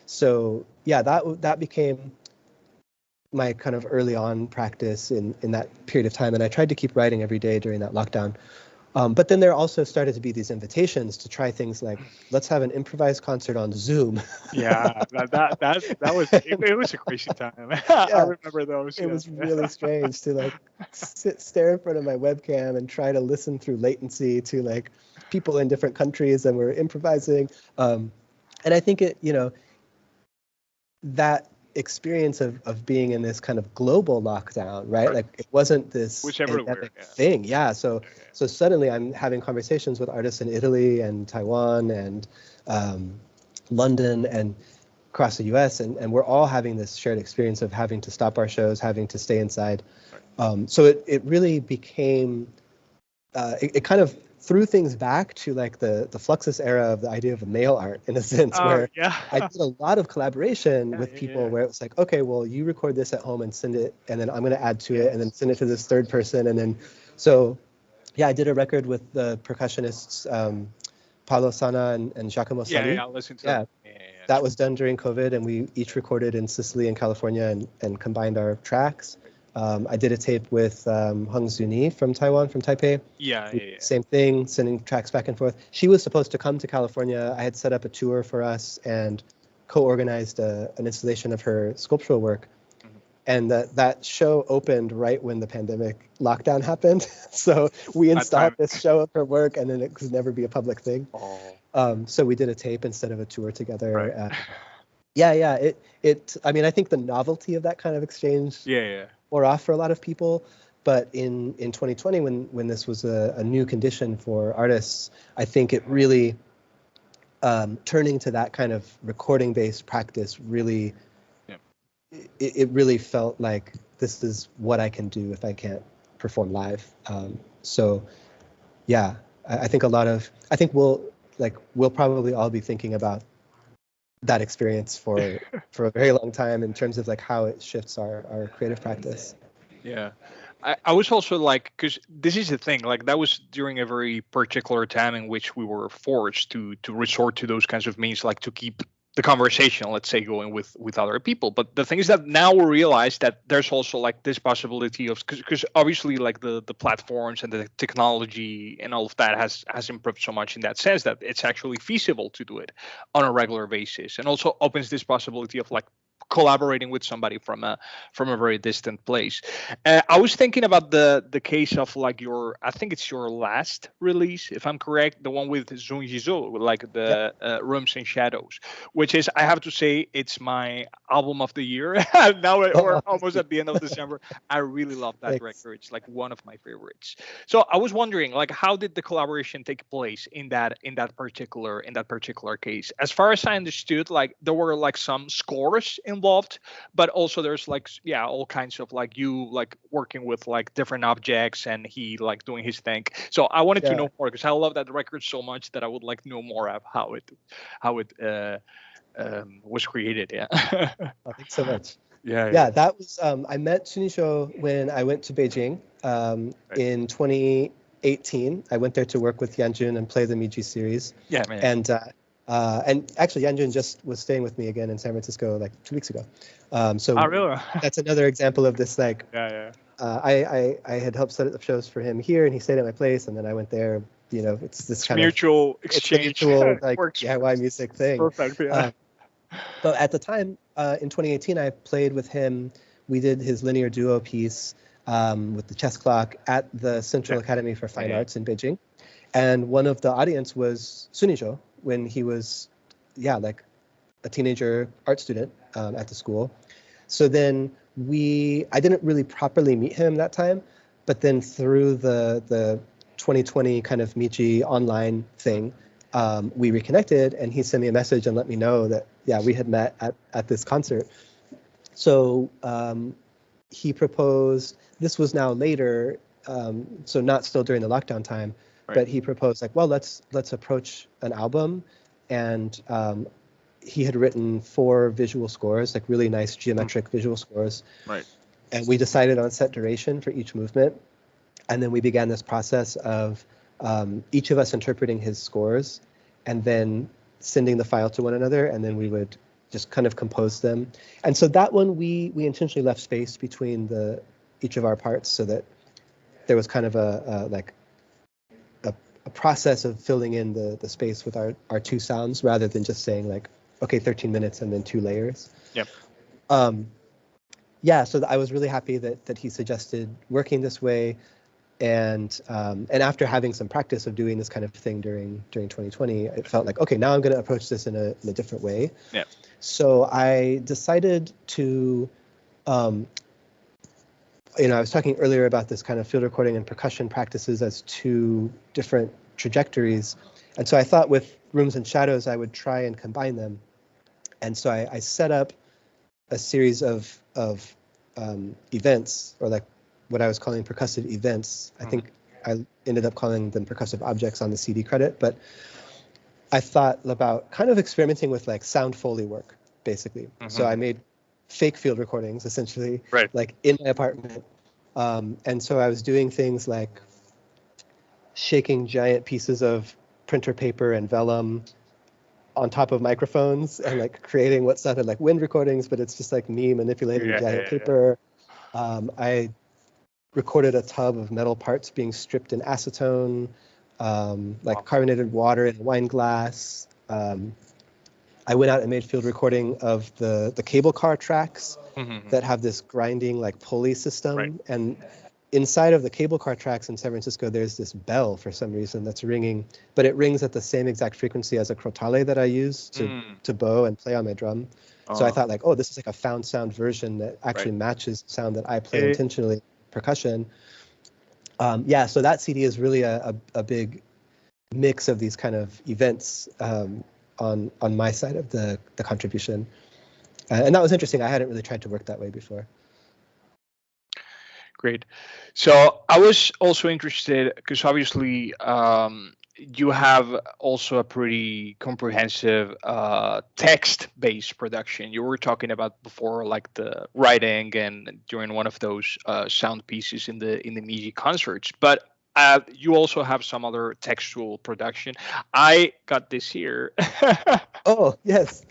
So yeah, that became my kind of early on practice in that period of time. And I tried to keep writing every day during that lockdown. But then there also started to be these invitations to try things like, let's have an improvised concert on Zoom. Yeah, it was a crazy time. I remember those. It was really strange to like stare in front of my webcam and try to listen through latency to like people in different countries, and we're improvising. And I think that experience of being in this kind of global lockdown, right? Like it wasn't this endemic thing. Yeah. So suddenly I'm having conversations with artists in Italy and Taiwan and London and across the US, and we're all having this shared experience of having to stop our shows, having to stay inside. So it really became, it kind of threw things back to like the Fluxus era of the idea of mail art, in a sense, where I did a lot of collaboration with people where it was like, okay, well, you record this at home and send it, and then I'm going to add to it and then send it to this third person. And then, so yeah, I did a record with the percussionists, Paolo Sana and Giacomo Sani. Yeah, I listened to that. That was done during COVID, and we each recorded in Sicily and California and combined our tracks. I did a tape with Hung Zuni from Taiwan, from Taipei. Yeah. Same thing, sending tracks back and forth. She was supposed to come to California. I had set up a tour for us and co-organized an installation of her sculptural work. Mm-hmm. And that show opened right when the pandemic lockdown happened. So we installed this show of her work, and then it could never be a public thing. So we did a tape instead of a tour together. Right. I mean, I think the novelty of that kind of exchange wore off for a lot of people. But in 2020, when this was a new condition for artists, I think it really, turning to that kind of recording-based practice really, it really felt like this is what I can do if I can't perform live. I think we'll probably all be thinking about that experience for a very long time in terms of like how it shifts our creative practice. Yeah. I was also like, because this is the thing, like that was during a very particular time in which we were forced to resort to those kinds of means, like to keep the conversation, let's say, going with other people. But the thing is that now we realize that there's also like this possibility of, because obviously like the platforms and the technology and all of that has improved so much in that sense that it's actually feasible to do it on a regular basis, and also opens this possibility of like collaborating with somebody from a very distant place. I was thinking about the case of like I think it's your last release, if I'm correct, the one with Zhong Yizhou, like the Rooms and Shadows, which is, I have to say, it's my album of the year. Now we're almost at the end of December. I really love that record. It's like one of my favorites. So I was wondering, like, how did the collaboration take place in that particular case? As far as I understood, like there were like some scores involved, but also there's like all kinds of like you like working with like different objects and he like doing his thing. So I wanted to know more, because I love that record so much that I would like know more of how it was created. Thanks so much. That was I met Sunisho when I went to Beijing in 2018. I went there to work with Yanjun and play the Miji series. And actually, Yanjun just was staying with me again in San Francisco like 2 weeks ago. Really? That's another example of this like I had helped set up shows for him here, and he stayed at my place, and then I went there. It's this It's kind of mutual it's a exchange. mutual like Works DIY music thing. perfect. Yeah. Uh, but at the time, in 2018, I played with him. We did his linear duo piece with the chess clock at the Central Academy for Fine Arts in Beijing. And one of the audience was Sunijo when he was, like a teenager art student at the school. So then I didn't really properly meet him that time, but then through the 2020 kind of Michi online thing, we reconnected, and he sent me a message and let me know that, we had met at this concert. So he proposed, this was now later, so not still during the lockdown time, but he proposed like, well, let's approach an album. And he had written 4 visual scores, like really nice geometric visual scores. Right. And we decided on set duration for each movement. And then we began this process of each of us interpreting his scores and then sending the file to one another. And then we would just kind of compose them. And so that one, we intentionally left space between each of our parts so that there was kind of a process of filling in the space with our 2 sounds rather than just saying like, okay, 13 minutes and then 2 layers. Yep. So I was really happy that he suggested working this way. And after having some practice of doing this kind of thing during 2020, it felt like, okay, now I'm going to approach this in a different way. Yeah. So I decided to, I was talking earlier about this kind of field recording and percussion practices as 2 different trajectories. And so I thought with Rooms and Shadows, I would try and combine them. And so I set up a series of events, or like what I was calling percussive events. I think I ended up calling them percussive objects on the CD credit, but I thought about kind of experimenting with like sound Foley work, basically. So I made fake field recordings, essentially, like in my apartment. And so I was doing things like shaking giant pieces of printer paper and vellum on top of microphones and like creating what sounded like wind recordings, but it's just like me manipulating giant paper. I recorded a tub of metal parts being stripped in acetone, carbonated water in a wine glass. I went out and made field recording of the cable car tracks that have this grinding like pulley system. And inside of the cable car tracks in San Francisco, there's this bell for some reason that's ringing, but it rings at the same exact frequency as a crotale that I use to bow and play on my drum. So I thought like, oh, this is like a found sound version that actually matches the sound that I play intentionally, percussion. So that CD is really a big mix of these kind of events on my side of the contribution. And that was interesting. I hadn't really tried to work that way before. Great. So I was also interested because obviously you have also a pretty comprehensive text-based production. You were talking about before, like the writing and during one of those sound pieces in the Miji concerts, but you also have some other textual production. I got this here. Oh, yes.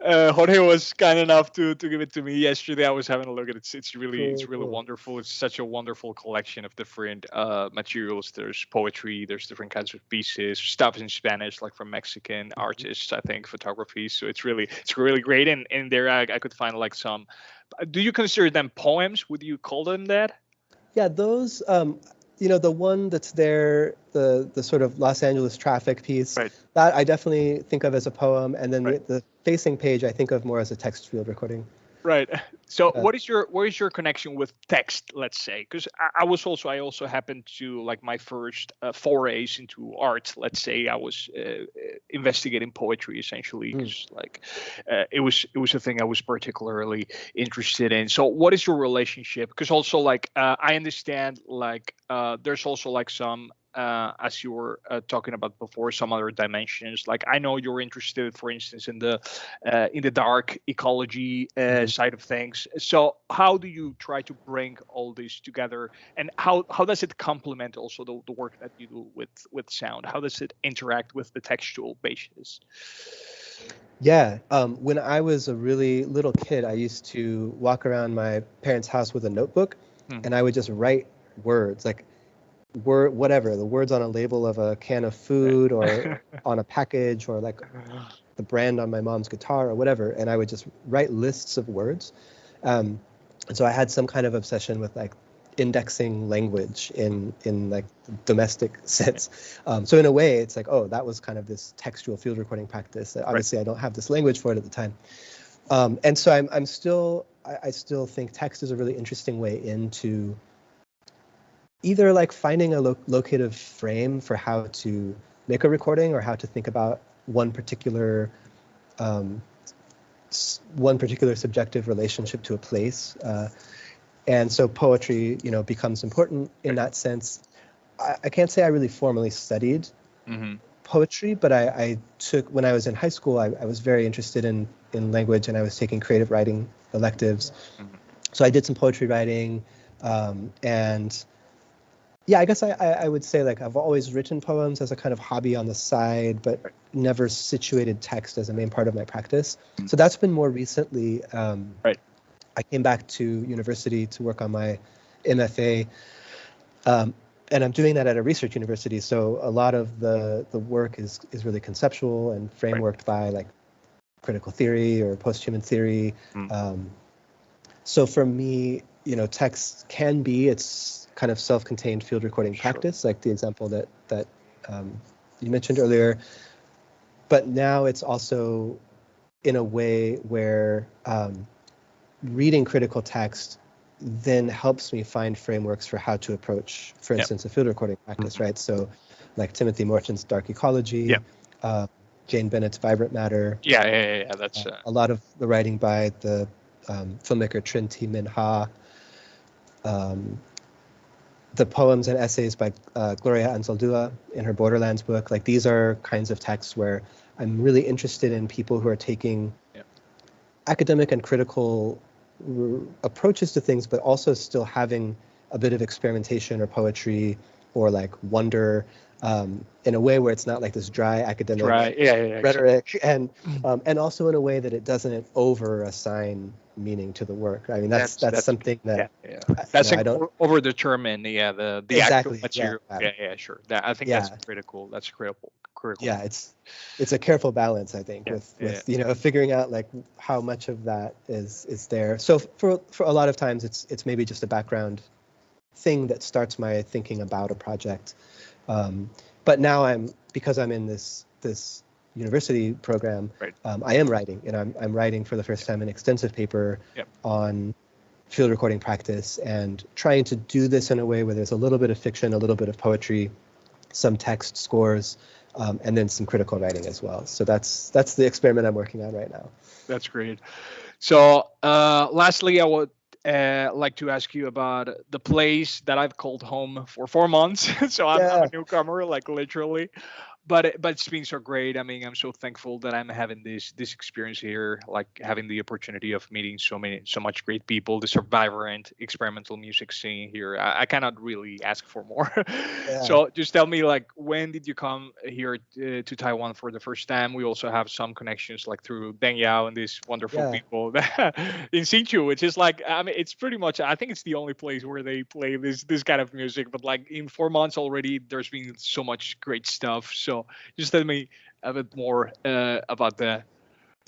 Jorge was kind enough to give it to me yesterday. I was having a look at it. It's really cool. Wonderful. It's such a wonderful collection of different materials. There's poetry. There's different kinds of pieces. Stuff in Spanish, like from Mexican artists, I think, photography. So it's really great. And in there, I could find like some. Do you consider them poems? Would you call them that? Yeah, those. The one that's there, the sort of Los Angeles traffic piece, that I definitely think of as a poem, and then the facing page I think of more as a text field recording. Right. So what is your connection with text, let's say? Because I also happened to, like, my first forays into art, let's say I was investigating poetry essentially, because it was a thing I was particularly interested in. So what is your relationship? Because also like I understand like there's also like some as you were talking about before, some other dimensions. Like I know you're interested, for instance, in the dark ecology side of things. So how do you try to bring all this together, and how does it complement also the work that you do with sound? How does it interact with the textual basis? Yeah. When I was a really little kid, I used to walk around my parents' house with a notebook, Hmm. and I would just write words, like whatever, the words on a label of a can of food or on a package or like the brand on my mom's guitar or whatever, and I would just write lists of words. Um, and so I had some kind of obsession with like indexing language in like domestic sense. So in a way, it's like, oh, that was kind of this textual field recording practice. Right. Obviously, I don't have this language for it at the time, and so I'm still I still think text is a really interesting way into either like finding a locative frame for how to make a recording or how to think about um, one particular subjective relationship to a place. And so poetry, becomes important in that sense. I can't say I really formally studied Mm-hmm. poetry, but I took, when I was in high school, I was very interested in language, and I was taking creative writing electives. Hmm. So I did some poetry writing, and yeah, I guess I would say like I've always written poems as a kind of hobby on the side, but Right. never situated text as a main part of my practice. So that's been more recently. Right. I came back to university to work on my MFA, um, and I'm doing that at a research university. So a lot of the work is really conceptual and Right. frameworked by like critical theory or post-human theory. Mm. Um, so for me, text can be its kind of self-contained field recording Sure. practice, like the example that um, you mentioned earlier. But now it's also in a way where reading critical text then helps me find frameworks for how to approach, for Yeah. instance, a field recording practice, Hmm. right? So, like Timothy Morton's Dark Yeah. Ecology, uh, Jane Bennett's Vibrant Matter, Yeah. Yeah. Yeah. Yeah. That's a lot of the writing by the filmmaker Trinh T. Minh Ha, um, the poems and essays by Gloria Anzaldúa in her Borderlands book. Like these are kinds of texts where I'm really interested in people who are taking yeah. academic and critical approaches to things, but also still having a bit of experimentation or poetry or like wonder, in a way where it's not like this dry academic Right. Yeah. Yeah. Yeah. Exactly. rhetoric, and also in a way that it doesn't over assign meaning to the work. I mean, that's That's something yeah. that Yeah. That's I don't over determine. Yeah. The actual exactly. Yeah, material. Yeah. Yeah. Sure. That I think that's yeah, critical. That's critical. Critical. yeah. It's a careful balance, I think, Yeah. Yeah. with figuring out like how much of that is there. So for a lot of times, it's maybe just a background thing that starts my thinking about a project. Um, but now because I'm in this university program, Right. I am writing, and I'm writing for the first time an extensive paper Yeah. on field recording practice, and trying to do this in a way where there's a little bit of fiction, a little bit of poetry, some text scores, and then some critical writing as well. So that's the experiment I'm working on right now. That's great. So, lastly, I would like to ask you about the place that I've called home for 4 months. So I'm a Yeah. newcomer, like literally, but it's been so great. I mean, I'm so thankful that I'm having this experience here, like having the opportunity of meeting so much great people, this vibrant experimental music scene here. I cannot really ask for more. Yeah. So just tell me, like, when did you come here to Taiwan for the first time? We also have some connections like through Deng Yao and these wonderful Yeah. people in Hsinchu, which is like, I mean, it's pretty much, I think it's the only place where they play this kind of music. But like in 4 months already, there's been so much great stuff. So just tell me a bit more about that.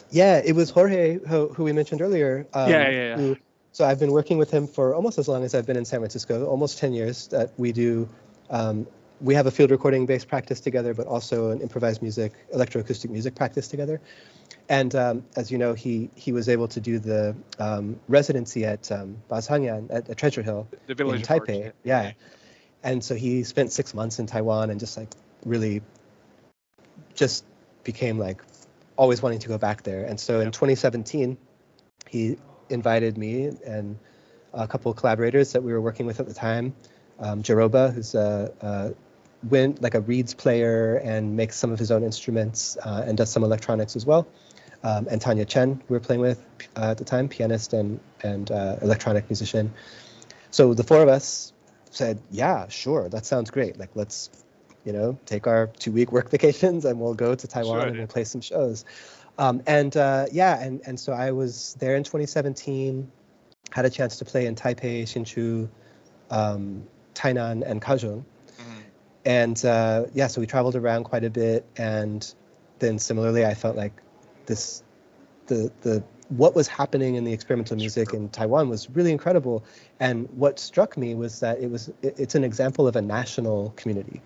Yeah, it was Jorge who we mentioned earlier. Yeah, yeah, So I've been working with him for almost as long as I've been in San Francisco, almost 10 years. That um, we have a field recording based practice together, but also an improvised music, electroacoustic music practice together. And as you know, he was able to do the residency at Bas Hangyan at Treasure Hill the in Village of Arts. Taipei. Yeah, yeah, Yeah, and so he spent 6 months in Taiwan and just like really just became like always wanting to go back there. And so yeah. in 2017, he invited me and a couple of collaborators that we were working with at the time, Jaroba, who's like a reeds player and makes some of his own instruments, and does some electronics as well. And Tanya Chen, who we were playing with at the time, pianist and electronic musician. So the four of us said, yeah, sure, that sounds great. Like, let's take our 2-week work vacations and we'll go to Taiwan Sure. and we'll play some shows. And so I was there in 2017, had a chance to play in Taipei, Hsinchu, Tainan, and Kaohsiung. Mhm. And so we traveled around quite a bit. And then similarly, I felt like the what was happening in the experimental music in Taiwan was really incredible. And what struck me was that it's an example of a national community.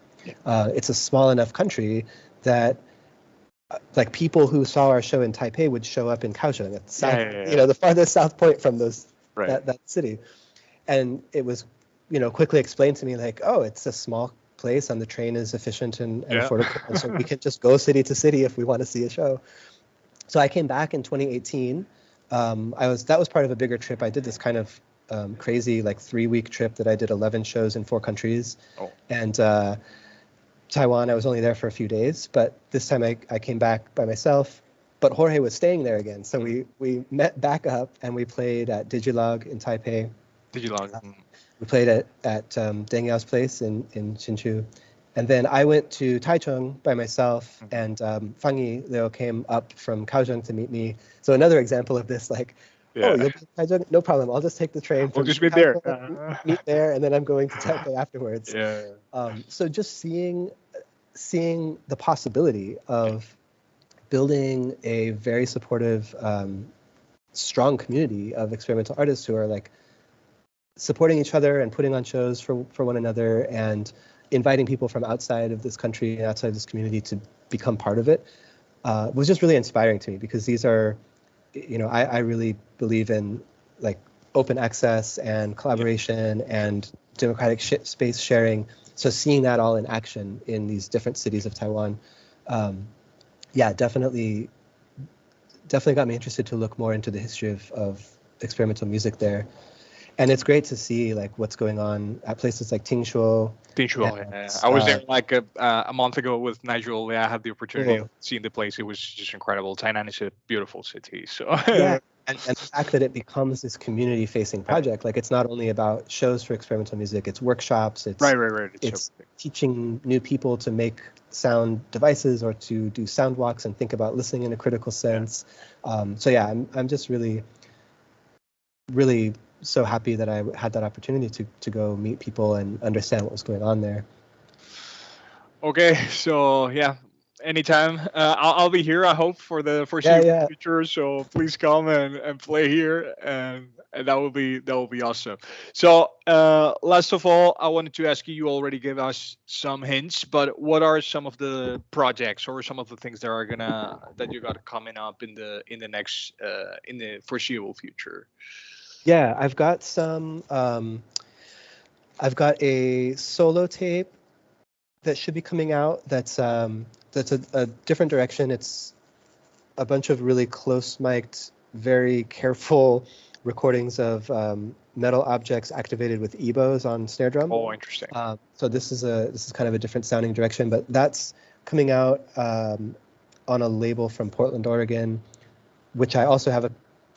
It's a small enough country that like people who saw our show in Taipei would show up in Kaohsiung at the south, the farthest south point from that city. And it was, quickly explained to me like, oh, it's a small place and the train is efficient and affordable. And so we can just go city to city if we want to see a show. So I came back in 2018. That was part of a bigger trip. I did this kind of crazy like 3-week trip that I did 11 shows in 4 countries. Oh. And Taiwan, I was only there for a few days, but this time I came back by myself. But Jorge was staying there again, so we met back up and we played at Digilog in Taipei. Digilog. We played at Deng Yao's place in Hsinchu. And then I went to Taichung by myself, and Fang Yi Liu came up from Kaohsiung to meet me. So another example of this, like, oh, you'll be in Taichung? No problem. I'll just take the train. We'll just meet there. Meet there, and then I'm going to Taipei afterwards. So just seeing the possibility of building a very supportive, strong community of experimental artists who are like supporting each other and putting on shows for one another and inviting people from outside of this country and outside of this community to become part of it was just really inspiring to me, because these are, I really believe in like open access and collaboration and democratic space sharing. So seeing that all in action in these different cities of Taiwan, definitely got me interested to look more into the history of experimental music there. And it's great to see like what's going on at places like Tingshuo. I was there like a month ago with Nigel. I had the opportunity of seeing the place. It was just incredible. Tainan is a beautiful city. So and the fact that it becomes this community-facing project, like it's not only about shows for experimental music, it's workshops. It's right. It's teaching new people to make sound devices or to do sound walks and think about listening in a critical sense. I'm just really so happy that I had that opportunity to go meet people and understand what was going on there. Okay, so anytime I'll be here, I hope, for the foreseeable future. So please come and play here, and that will be awesome. So last of all, I wanted to ask you. You already gave us some hints, but what are some of the projects or some of the things that you got coming up in the next in the foreseeable future? Yeah, I've got some. I've got a solo tape that should be coming out. That's a different direction. It's a bunch of really close mic'd, very careful recordings of metal objects activated with EBOs on snare drum. Oh, interesting. So this is kind of a different sounding direction, but that's coming out on a label from Portland, Oregon, which I also have a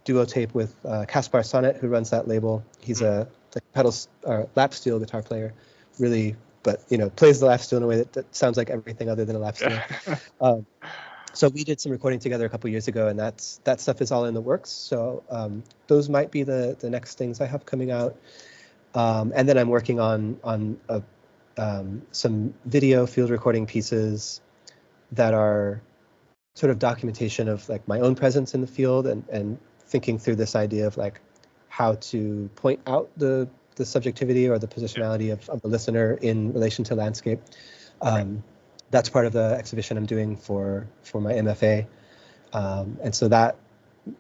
duo tape with Kaspar Sonnet, who runs that label. He's a lap steel guitar player, really, but plays the lap steel in a way that sounds like everything other than a lap steel. So we did some recording together a couple years ago, and that stuff is all in the works. So those might be the next things I have coming out. And then I'm working on some video field recording pieces that are sort of documentation of like my own presence in the field and thinking through this idea of like how to point out the subjectivity or the positionality of the listener in relation to landscape. That's part of the exhibition I'm doing for my MFA. And so that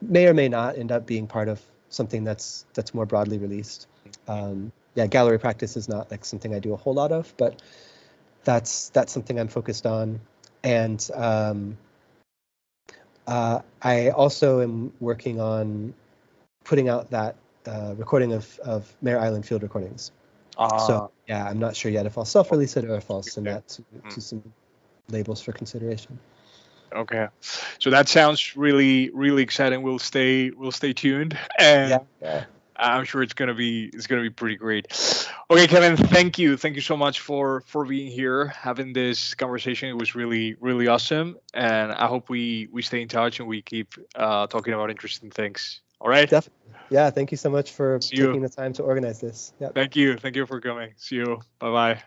may or may not end up being part of something that's more broadly released. Gallery practice is not like something I do a whole lot of, but that's something I'm focused on. And I also am working on putting out that recording of Mare Island field recordings. So I'm not sure yet if I'll self-release it or if I'll send that to some labels for consideration. Okay, so that sounds really, really exciting. We'll stay tuned. And I'm sure it's gonna be pretty great. Okay, Kevin, thank you so much for being here, having this conversation. It was really awesome, and I hope we stay in touch and we keep talking about interesting things. All right. Definitely. Yeah, thank you so much for See you. taking the time to organize this. Yeah. Thank you for coming. See you. Bye bye.